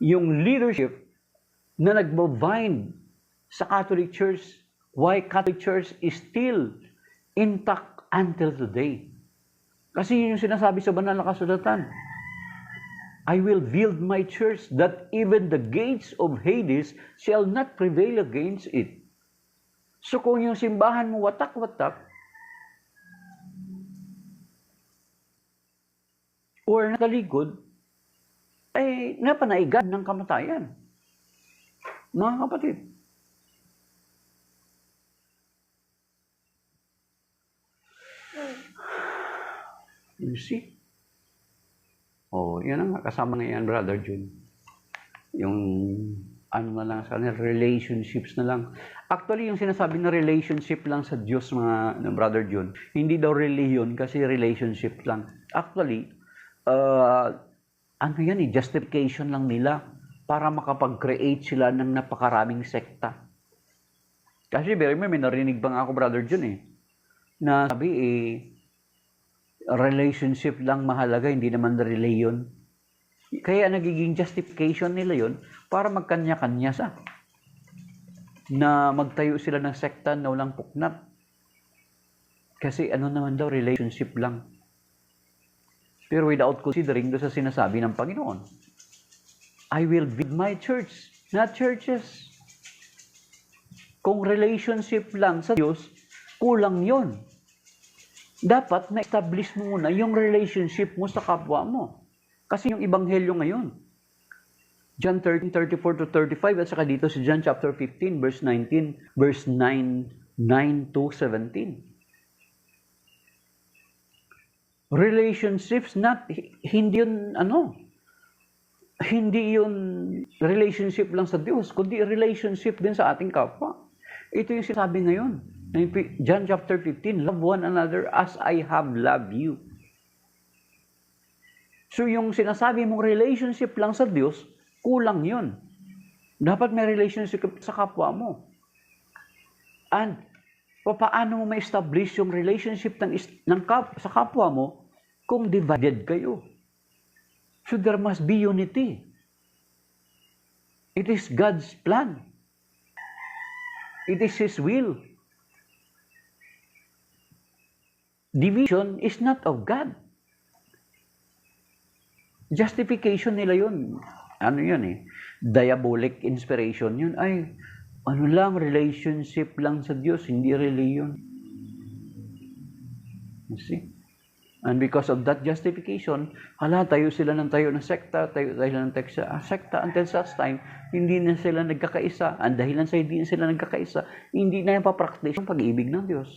yung leadership na nagbabind sa Catholic Church. Why Catholic Church is still intact until today. Kasi yun yung sinasabi sa banal na kasulatan. I will build my church that even the gates of Hades shall not prevail against it. So kung yung simbahan mo watak-watak, or nakaligod, ay napanaigan ng kamatayan. Mga kapatid. You see? Yan ang kasama na yan, Brother Jun. Yung na lang sa kanila, relationships na lang. Actually, yung sinasabi na relationship lang sa Diyos, mga Brother Jun, hindi daw religion kasi relationship lang. Actually, justification lang nila para makapag-create sila ng napakaraming sekta. Kasi may narinig pa nga ako, Brother Jun, na sabi, relationship lang mahalaga, hindi naman religion. Kaya nagiging justification nila yon para magkanya-kanya na magtayo sila ng sekta na walang puknat. Kasi naman daw, relationship lang. Pero without considering doon sa sinasabi ng Panginoon, I will build my church, not churches. Kung relationship lang sa Diyos, kulang yon. dapat na-establish mo muna yung relationship mo sa kapwa mo. Kasi yung ebanghelyo ngayon, John 13:34 to 35, at saka dito si John chapter 15, verse 19, verse 9 to 17. Relationships, hindi yun relationship lang sa Diyos, kundi relationship din sa ating kapwa. Ito yung sinasabi ngayon. John chapter 15, love one another as I have loved you. So yung sinasabi mong relationship lang sa Diyos, kulang yun. Dapat may relationship sa kapwa mo. And paano mo ma-establish yung relationship sa kapwa mo kung divided kayo? So there must be unity. It is God's plan. It is His will. Division is not of God. Justification nila yun. Ano yun eh? Diabolic inspiration yun. Ay, relationship lang sa Diyos, hindi religion. You see? And because of that justification, tayo sila ng sekta, tayo ng sekta until such time, hindi na sila nagkakaisa. Ang dahilan sa hindi na sila nagkakaisa, hindi na yung papractice yung pag-ibig ng Diyos.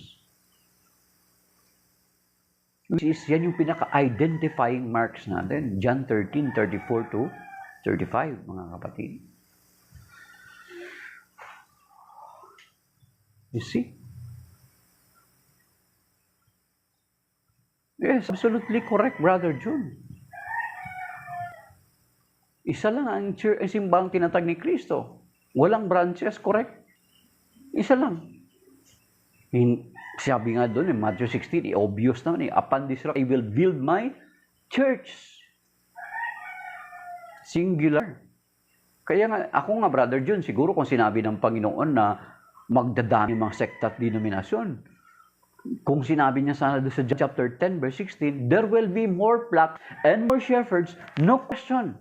Which is, yan yung pinaka-identifying marks natin. John 13:34 to 35, mga kapatid. You see? Yes, absolutely correct, Brother John. Isa lang ang simbang tinatag ni Kristo. Walang branches, correct? Isa lang. Sabi nga doon, in Matthew 16, obvious naman, upon this rock, I will build my church. Singular. Kaya nga, ako nga, Brother John, siguro kung sinabi ng Panginoon na magdadami mga sekta at denominasyon, kung sinabi niya sana doon sa chapter 10, verse 16, there will be more flocks and more shepherds, no question.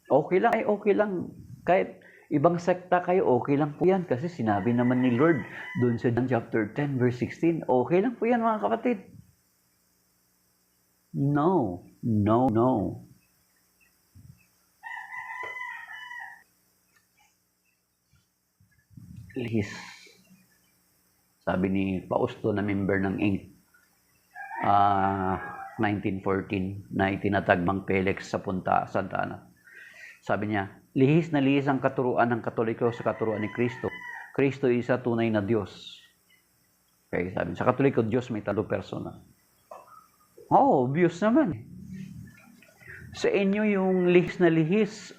Okay lang, okay lang. Kahit ibang sekta kayo, okay lang po yan. Kasi sinabi naman ni Lord doon sa chapter 10, verse 16, okay lang po yan, mga kapatid. No. Please. Sabi ni Fausto na member ng Inc. 1914 na itinatag Mang Felix sa Punta Santa Ana. Sabi niya, lihis na lihis ang katuruan ng Katoliko sa katuruan ni Kristo. Kristo isa tunay na Diyos. Okay, sabi sa Katoliko, Diyos may 3 persona. Obvious naman. Sa inyo yung lihis na lihis,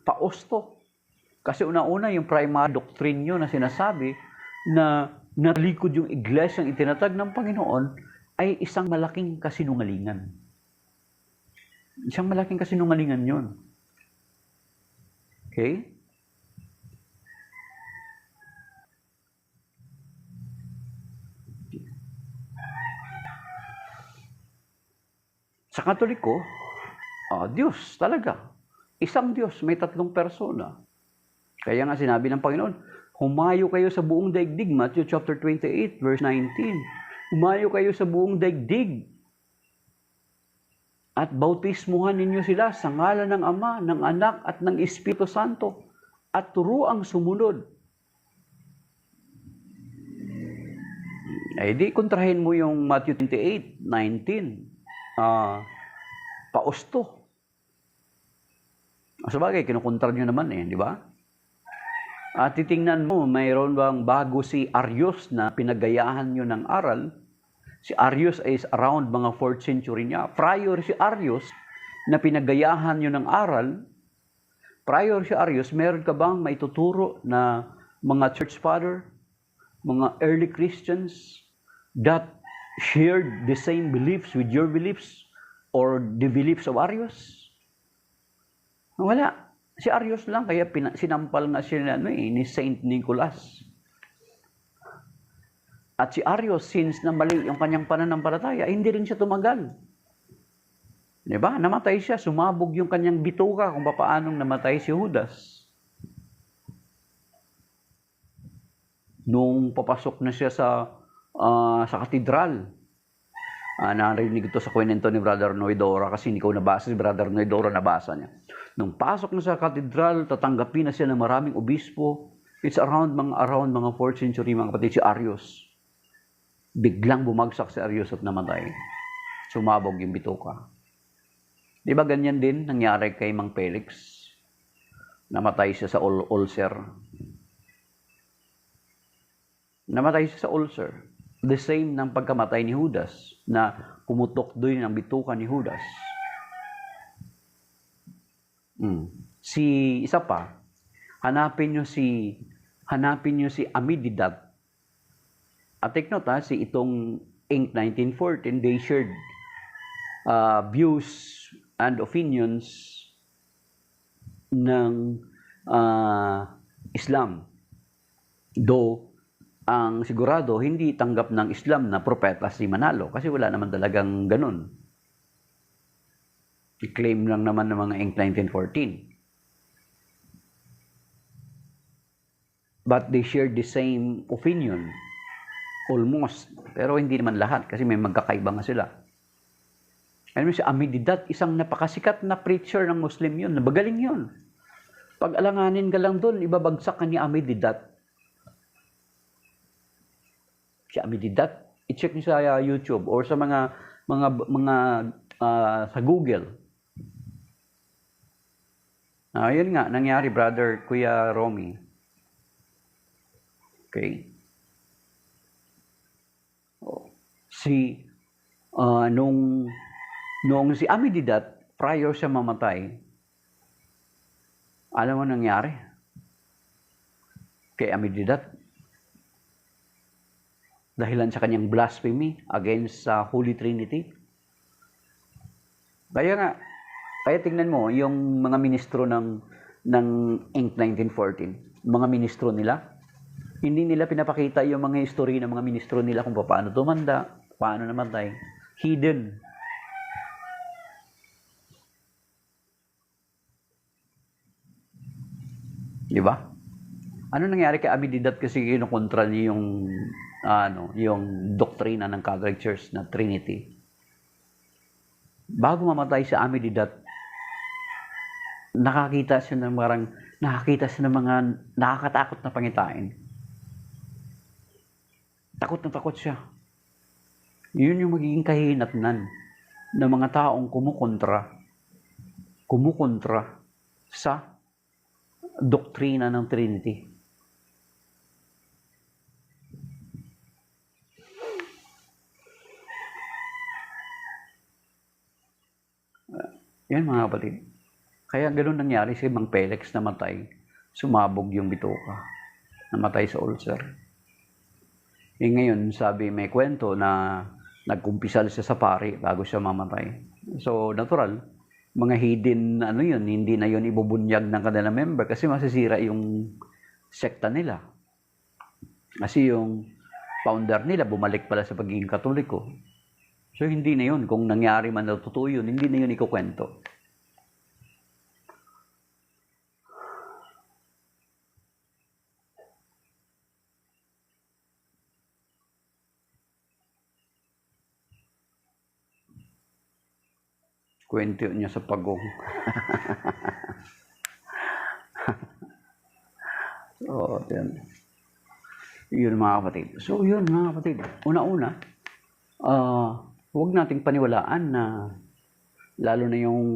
Fausto. Kasi una-una yung primary doctrine nyo na sinasabi na nalikod yung iglesyang itinatag ng Panginoon ay isang malaking kasinungalingan. Isang malaking kasinungalingan yun. Okay? Sa Katoliko, Diyos talaga. Isang Diyos, may 3 persona. Kaya nga sinabi ng Panginoon, humayo kayo sa buong daigdig, Matthew chapter 28, verse 19. Humayo kayo sa buong daigdig at bautismuhan ninyo sila sa ngalan ng Ama, ng Anak, at ng Espiritu Santo, at turuang sumunod. Ay di, kontrahin mo yung Matthew 28, 19. Fausto. Sabagay, kinukontra nyo naman di ba? At titingnan mo, mayroon bang bago si Arius na pinagayahan nyo ng aral? Si Arius is around mga 4th century niya. Prior si Arius na pinagayahan nyo ng aral, prior si Arius, meron ka bang maituturo na mga church father, mga early Christians that shared the same beliefs with your beliefs or the beliefs of Arius? Wala. Si Arius lang, kaya sinampal nga siya ni Saint Nicholas. At si Arius, since na mali yung kanyang pananampalataya, hindi rin siya tumagal. Diba? Namatay siya, sumabog yung kanyang bituka kung paanong namatay si Judas. Nung papasok na siya sa katedral, Narinig ito sa kwento ni Brother Noydora kasi hindi ko nabasa, si Brother Noydora nabasa niya. Nung pasok na sa katedral, tatanggapin na siya ng maraming obispo. It's around mga 4th century, mga kapatid, si Arius. Biglang bumagsak si Arius at namatay. Sumabog yung bituka. Di ba ganyan din nangyari kay Mang Felix? Namatay siya sa ulcer. Namatay siya sa ulcer. The same ng pagkamatay ni Judas, na pumutok doon ang bituka ni Judas. Isa pa, hanapin nyo si Amididat. At take note si itong Inc. 1914, they shared views and opinions ng Islam. Though, ang sigurado, hindi tanggap ng Islam na propeta si Manalo kasi wala naman talagang ganun. I-claim lang naman ng mga Inc. 1914. But they shared the same opinion. Almost. Pero hindi naman lahat kasi may magkakaiba nga sila. Alam mo si Amididat, isang napakasikat na preacher ng Muslim yun. Nabagaling yun. Pag alanganin ka lang doon, ibabagsak ka ni Amididat. Si Amididat, i-check niyo sa YouTube or sa sa Google. Yun nga, nangyari, Brother Kuya Romy. Okay. Nung si Amididat, prior siya mamatay, alam mo nangyari? Kay Amididat, dahilan sa kanyang blasphemy against sa Holy Trinity. Kaya tingnan mo, yung mga ministro ng Inc. 1914, mga ministro nila, hindi nila pinapakita yung mga history ng mga ministro nila kung paano tumanda, paano namatay. Hidden. Di ba? Ano nangyari kay Amididat kasi kinukontra niya yung doktrina ng Catholic Church na Trinity. Bago mamatay si Amididat, nakakita siya ng mga nakakatakot na pangitain. Takot na takot siya. Yun yung magiging kahinatnan ng mga taong kumukontra sa doktrina ng Trinity. Yan mga kapatid. Kaya ganoon nangyari si Mang Felix namatay. Sumabog yung bituka. Namatay sa ulcer. Ngayon, sabi may kwento na nagkumpisal siya sa pari bago siya mamatay. So, natural. Mga hidden, hindi na yun ibubunyag ng kanilang member kasi masisira yung sekta nila. Kasi yung founder nila bumalik pala sa pagiging Katoliko. So, hindi na yun. Kung nangyari man na totoo yun, hindi na yun ikukwento. Kwento niya sa pagong. So, yun mga kapatid. So, yun mga kapatid. Una-una, huwag nating paniwalaan na lalo na yung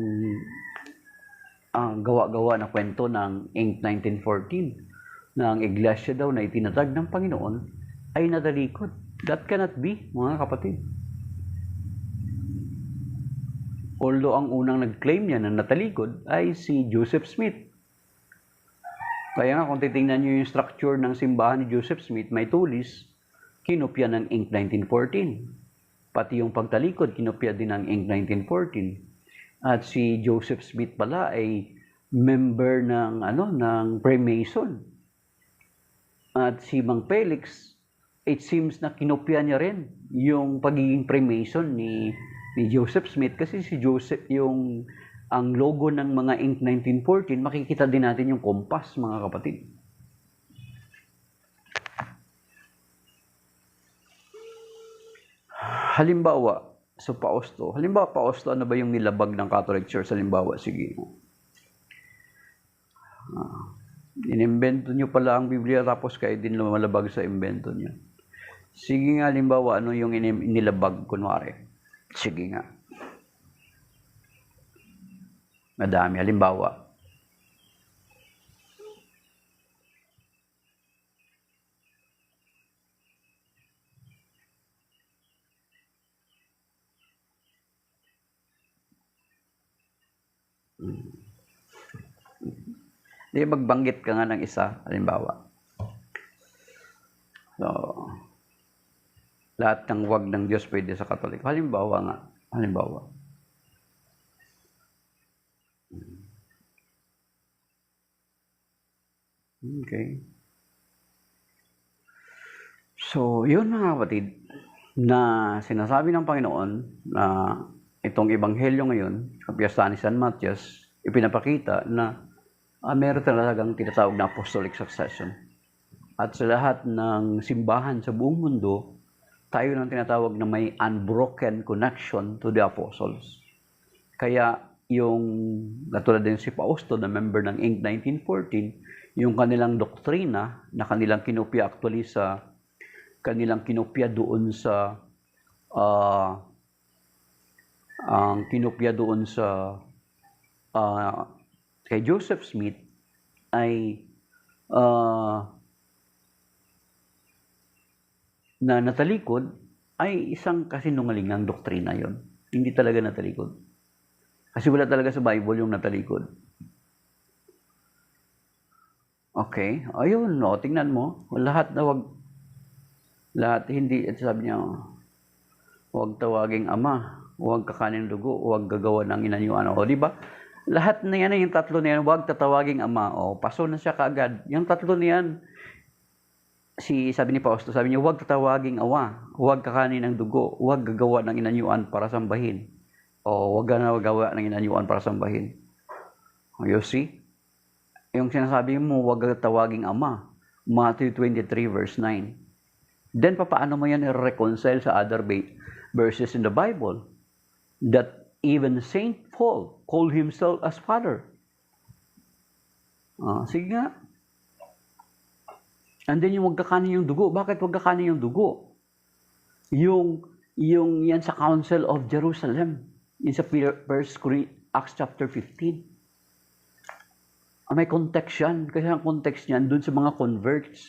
gawa-gawa na kwento ng Inc. 1914 na ang iglesia daw na itinatag ng Panginoon ay natalikod. That cannot be, mga kapatid. Although ang unang nag-claim niya na natalikod ay si Joseph Smith. Kaya nga kung titingnan niyo yung structure ng simbahan ni Joseph Smith, may tulis, kinopya ng Inc. 1914. Pati yung pagtalikod, kinopya din ng Inc. 1914. At si Joseph Smith pala ay member ng Freemason. At si Mang Felix, it seems na kinopya niya rin yung pagiging Freemason ni Joseph Smith kasi si Joseph ang logo ng mga Inc. 1914, makikita din natin yung kompas, mga kapatid. Halimbawa, So, pausto. Halimbawa, pausto, ano ba yung nilabag ng Catholic Church? Halimbawa, sige. Inimbento nyo pala ang Biblia tapos kayo din lumalabag sa imbento nyo. Sige nga, halimbawa, ano yung inilabag, kunwari. Sige nga. Madami, halimbawa. Di magbanggit ka nga ng isa, halimbawa. So, lahat ng wag ng Diyos pwede sa Katoliko. Halimbawa nga, halimbawa. Okay. So, yun mga kapatid, na sinasabi ng Panginoon na itong ebanghelyo ngayon, sa piyesta ni San Matias, ipinapakita na meron talagang tinatawag na apostolic succession. At sa lahat ng simbahan sa buong mundo, tayo nang tinatawag na may unbroken connection to the apostles. Kaya yung, natulad din si Fausto, na member ng Inc. 1914, yung kanilang doktrina na kanilang kinopya actually sa, kanilang kinopya doon sa, ang kinopya doon sa, kay Joseph Smith ay na natalikod ay isang kasinungalingang doktrina yon. Hindi talaga natalikod. Kasi wala talaga sa Bible yung natalikod. Okay, ayun, no, tingnan mo, lahat na lahat hindi, sabi niya, huwag tawaging ama, huwag kakanin dugo, huwag gagawa ng inanyuan. O, di ba? Lahat na yan, yung tatlo na yan, huwag tatawaging ama. O, paso na siya kaagad. Yung tatlo na yan, sabi ni Fausto, sabi niya, huwag tatawaging awa, huwag kakanin ng dugo, huwag gagawa ng inanyuan para sambahin. O, huwag na gagawa ng inanyuan para sambahin. O, you see? Yung sinasabi mo, huwag tatawaging ama. Matthew 23 verse 9. Then, paano mo yan i-reconcile sa other verses in the Bible? That even Saint Paul called himself as Father. Sige nga. And then yung huwag kakanin yung dugo. Bakit huwag kakanin yung dugo? Yung yan sa Council of Jerusalem. Yan sa Acts chapter 15. May context yan. Kasi ang context niyan dun sa mga converts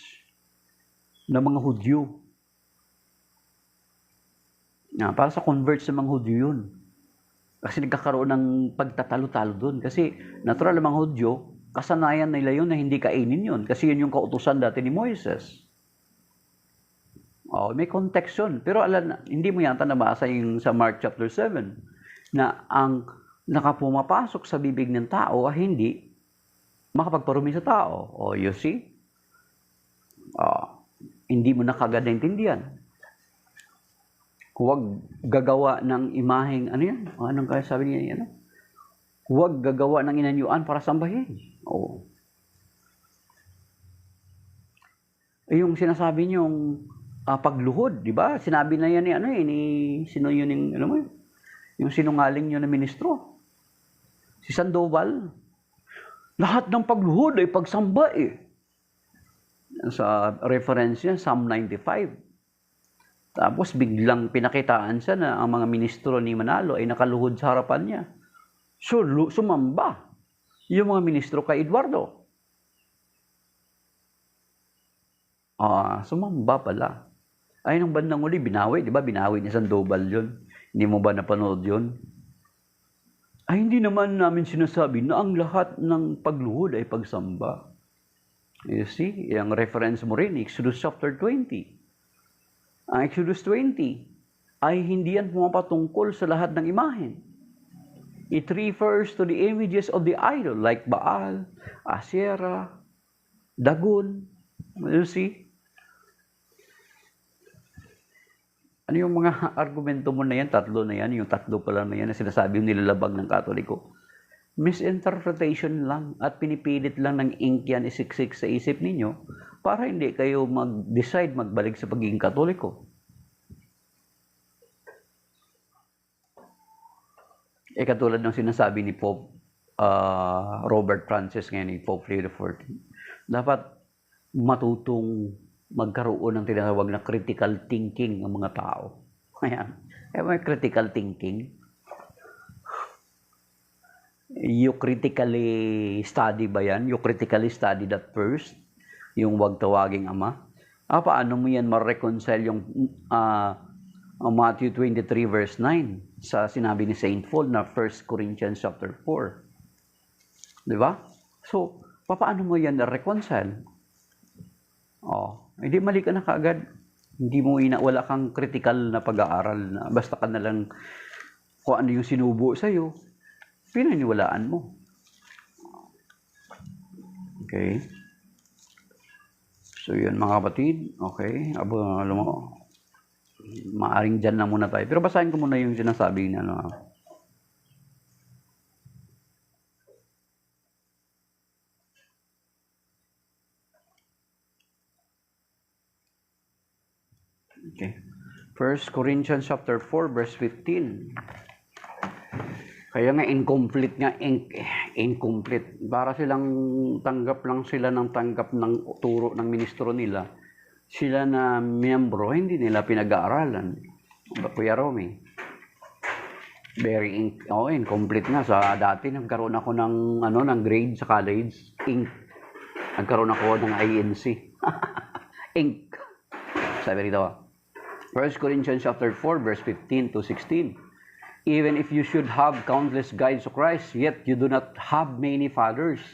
na mga Hudyo. Para sa converts sa mga Hudyo yun. Kasi nagkakaroon ng pagtatalo-talo doon. Kasi natural ang mga Hudyo, kasanayan nila yun na hindi kainin yun. Kasi yun yung kautusan dati ni Moises. May context yun. Pero hindi mo yata nabasa yung sa Mark chapter 7 na ang nakapumapasok sa bibig ng tao ay hindi makapagparumi sa tao. You see? Hindi mo na kagad naintindihan. Huwag gagawa ng imaheng, ano yan? Anong kaya sabi niya yan? Huwag gagawa ng inanyuan para sambahin. Yung sinasabi niyong pagluhod, di ba? Sinabi na yan ni sino yun yung sinungaling niyo na ministro? Si Sandoval. Lahat ng pagluhod ay pagsamba Sa reference niya, Psalm 95. Tapos biglang pinakitaan siya na ang mga ministro ni Manalo ay nakaluhod sa harapan niya. So, sumamba yung mga ministro kay Eduardo. Sumamba pala. Ay, nung bandang uli, binawi. Di ba? Binawi niya Sandoval yun. Hindi mo ba napanood yun? Ay, hindi naman namin sinasabi na ang lahat ng pagluhod ay pagsamba. You see? Yung reference mo rin, Exodus chapter 20. Ang Exodus 20 ay hindi yan pumapatungkol sa lahat ng imahen. It refers to the images of the idol like Baal, Asherah, Dagon. You see? Ano yung mga argumento mo na yan? Tatlo na yan. Yung tatlo pala na yan na sinasabi yung nilalabag ng Katoliko. Misinterpretation lang at pinipilit lang ng ink yan isiksik sa isip ninyo para hindi kayo mag-decide magbalik sa pagiging Katoliko. Katulad ng sinasabi ni Pope Robert Francis ngayon, ni Pope Leo XIV, dapat matutong magkaroon ng tinatawag na critical thinking ng mga tao. Ayan. May critical thinking. You critically study ba yan? You critically study that first? Yung wag tawaging ama? Paano mo yan ma-reconcile yung Matthew 23 verse 9 sa sinabi ni Saint Paul na 1 Corinthians chapter 4? Di ba? So, paano mo yan na-reconcile? Hindi mali ka na kaagad. Hindi mo wala kang critical na pag-aaral na basta ka na lang kung ano yung sinubo sa'yo, pinaniwalaan mo. Okay? So, yun mga kapatid. Okay? Alam mo, maaring dyan lang muna tayo. Pero basahin ko muna yung sinasabi na Okay. 1 Corinthians chapter 4 verse 15. Kaya nga incomplete nga, incomplete. Para silang tanggap lang sila ng turo ng ministro nila. Sila na miyembro, hindi nila pinag-aaralan. Kuya Romy. Very incomplete nga. Sa dati nagkaroon ako ng grade sa college. Nagkaroon ako ng INC. Ink. Sabi rito. 1 Corinthians chapter 4 verse 15 to 16. Even if you should have countless guides of Christ, yet you do not have many fathers.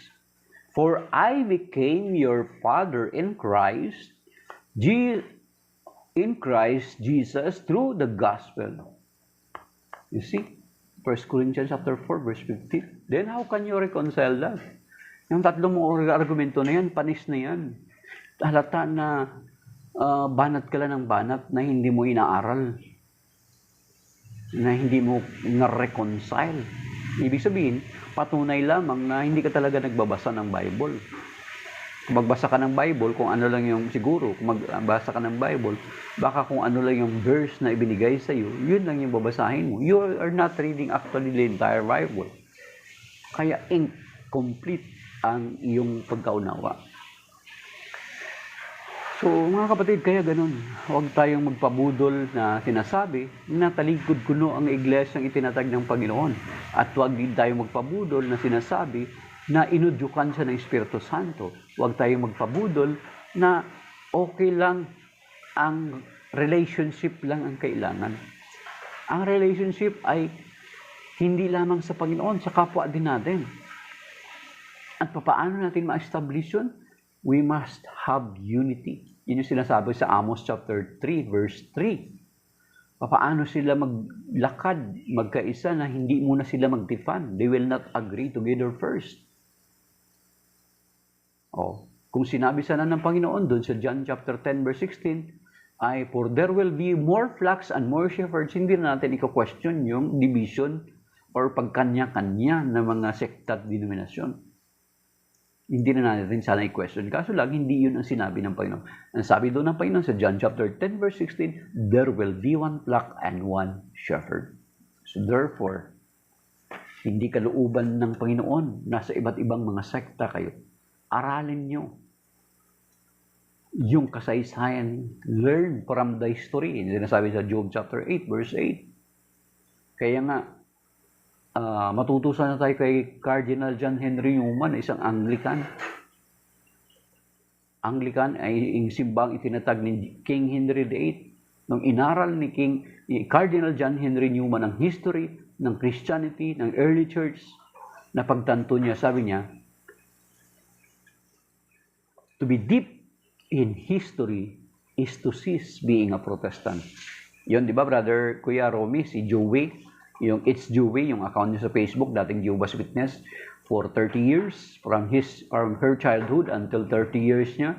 For I became your father in Christ Jesus through the gospel. You see? 1 Corinthians chapter 4 verse 15. Then how can you reconcile that? Yung tatlong argumento na yan, panis na yan. Halata na banat ka lang ng banat na hindi mo inaaral. Na hindi mo na-reconcile. Ibig sabihin, patunay lamang na hindi ka talaga nagbabasa ng Bible. Kung magbasa ka ng Bible, kung ano lang yung siguro, kung magbasa ka ng Bible, baka kung ano lang yung verse na ibinigay sa iyo, yun lang yung babasahin mo. You are not reading actually the entire Bible. Kaya incomplete ang iyong pagkaunawa. So, mga kapatid, kaya ganun. Huwag tayong magpabudol na sinasabi na talikod kuno ang iglesyang itinatag ng Panginoon. At huwag din tayong magpabudol na sinasabi na inudyukan siya ng Espiritu Santo. Huwag tayong magpabudol na okay lang ang relationship lang ang kailangan. Ang relationship ay hindi lamang sa Panginoon, sa kapwa din natin. At paano natin ma-establish yun? We must have unity. Yun yung sinasabi sa Amos chapter 3, verse 3. Paano sila maglakad, magkaisa na hindi muna sila magtifan? They will not agree together first. Kung sinabi sana ng Panginoon doon sa John chapter 10, verse 16, ay, for there will be more flocks and more shepherds, hindi na natin i-question yung division or pagkanya-kanya ng mga sekta at denominasyon. Hindi na natin sana i-question. Kaso lang, hindi yun ang sinabi ng Panginoon. Ang sabi doon ng Panginoon sa John chapter 10, verse 16, there will be one flock and one shepherd. So therefore, hindi kalooban ng Panginoon. Nasa iba't ibang mga sekta kayo. Aralin nyo yung kasaysayan. Learn from the history. Hindi na sabi sa Job chapter 8, verse 8. Kaya nga, matutusan na tayo kay Cardinal John Henry Newman, isang Anglican. Anglican ay yung simbang itinatag ni King Henry VIII. Nung inaral ni Cardinal John Henry Newman ang history ng Christianity, ng early church, na pagtanto niya, sabi niya, to be deep in history is to cease being a Protestant. Yun, di ba, brother Kuya Romy, si Joey, yung It's Joey, yung account niya sa Facebook, dating Jehovah's Witness, for 30 years, from her childhood until 30 years niya.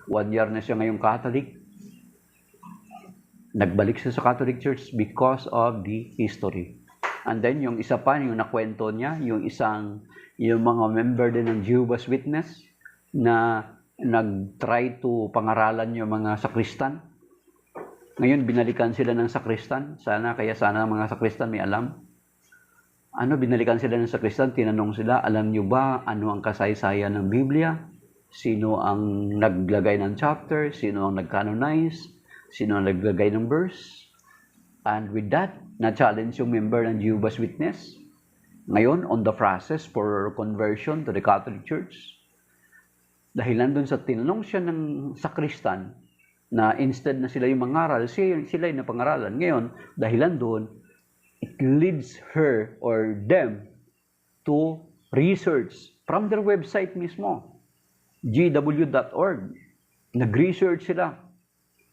1 year na siya ngayong Catholic. Nagbalik siya sa Catholic Church because of the history. And then, yung isa pa, yung nakwento niya, yung mga member din ng Jehovah's Witness na nag-try to pangaralan yung mga sakristan. Ngayon, binalikan sila ng sakristan. Kaya sana mga sakristan may alam. binalikan sila ng sakristan, tinanong sila, alam nyo ba ano ang kasaysayan ng Biblia? Sino ang naglagay ng chapter? Sino ang nag-canonize? Sino ang naglagay ng verse? And with that, na-challenge yung member ng Jehovah's Witness. Ngayon, on the process for conversion to the Catholic Church. Dahilan dun sa tinanong siya ng sakristan, na instead na sila yung mangaral, sila yung napangaralan. Ngayon, dahilan doon, it leads her or them to research from their website mismo, gw.org. Nag-research sila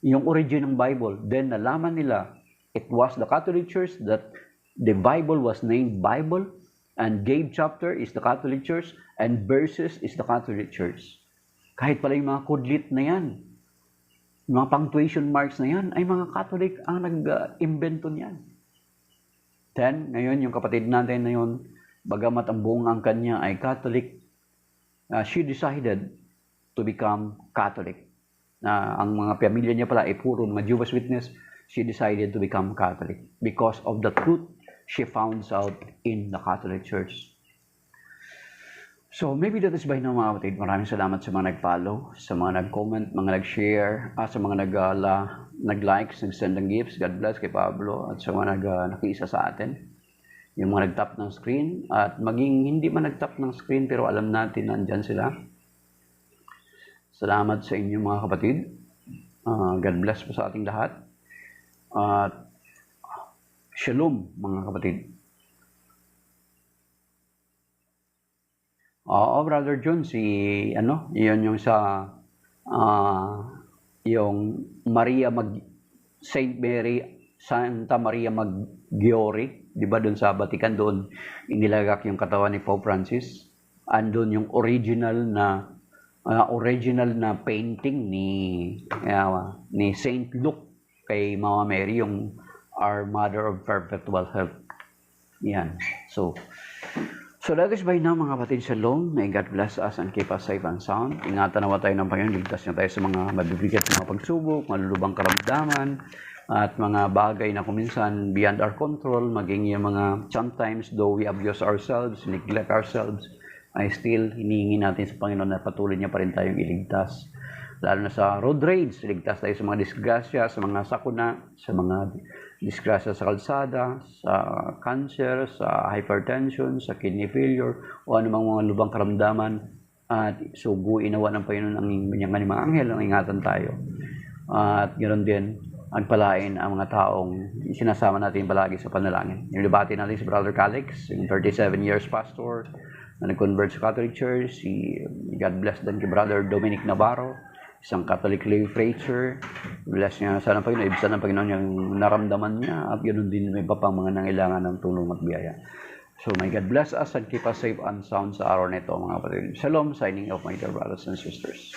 yung origin ng Bible. Then nalaman nila, it was the Catholic Church that the Bible was named Bible, and gave chapter is the Catholic Church, and verses is the Catholic Church. Kahit pala yung mga kudlit na yan, mga punctuation marks na yan, ay mga Catholic ang nag-invento niyan. Then, ngayon, yung kapatid natin na yun, bagamat ang buong angkan niya ay Catholic, she decided to become Catholic. Ang mga pamilya niya pala ay puro mga Jehovah's Witness, she decided to become Catholic because of the truth she found out in the Catholic Church. So, maybe that is by now mga kapatid. Maraming salamat sa mga nag-follow, sa mga nag-comment, mga nag-share, sa mga nag-likes, nag-send ng gifts. God bless kay Pablo at sa mga nakiisa sa atin. Yung mga nag-tap ng screen at maging hindi man nag-tap ng screen pero alam natin nandyan sila. Salamat sa inyo mga kapatid. God bless po sa ating lahat. At shalom mga kapatid. Oo, Brother John, iyon yung sa, yung Santa Maria Maggiore, di ba doon sa Vatican, doon inilagak yung katawan ni Pope Francis. Andun yung original na painting ni Saint Luke kay Mama Mary, yung Our Mother of Perpetual Help. Yan. So that is by now mga kapatid, shalom. May God bless us and keep us safe and sound. Ingatan nawa tayo ng Panginoon, ligtas niya tayo sa mga mabibigat na mga pagsubok, malulubang karamdaman, at mga bagay na kuminsan beyond our control, maging yung mga sometimes though we abuse ourselves, neglect ourselves, ay still hinihingi natin sa Panginoon na patuloy niya pa rin tayong iligtas. Lalo na sa road rage, ligtas tayo sa mga disgrasya, sa mga sakuna, sa mga disgrasya sa kalsada, sa cancer, sa hypertension, sa kidney failure, o anumang mga lubang karamdaman. At suguin nawa ng Panginoon ang mga anghel, ang ingatan tayo. At ganoon din, agpalain ang mga taong sinasama natin palagi sa panalangin. Nilibati natin si Brother Calix, yung 37 years pastor, na nag-convert sa Catholic Church. God bless din kay Brother Dominic Navarro, isang Catholic lay preacher. Bless niya sana Panginoon, ibsan ng Panginoon yung naramdaman niya, at ganoon din may papang mga nangailangan ng tulong at biyaya. So may God bless us and keep us safe and sound sa araw na ito mga kapatid. Shalom, signing off my dear brothers and sisters.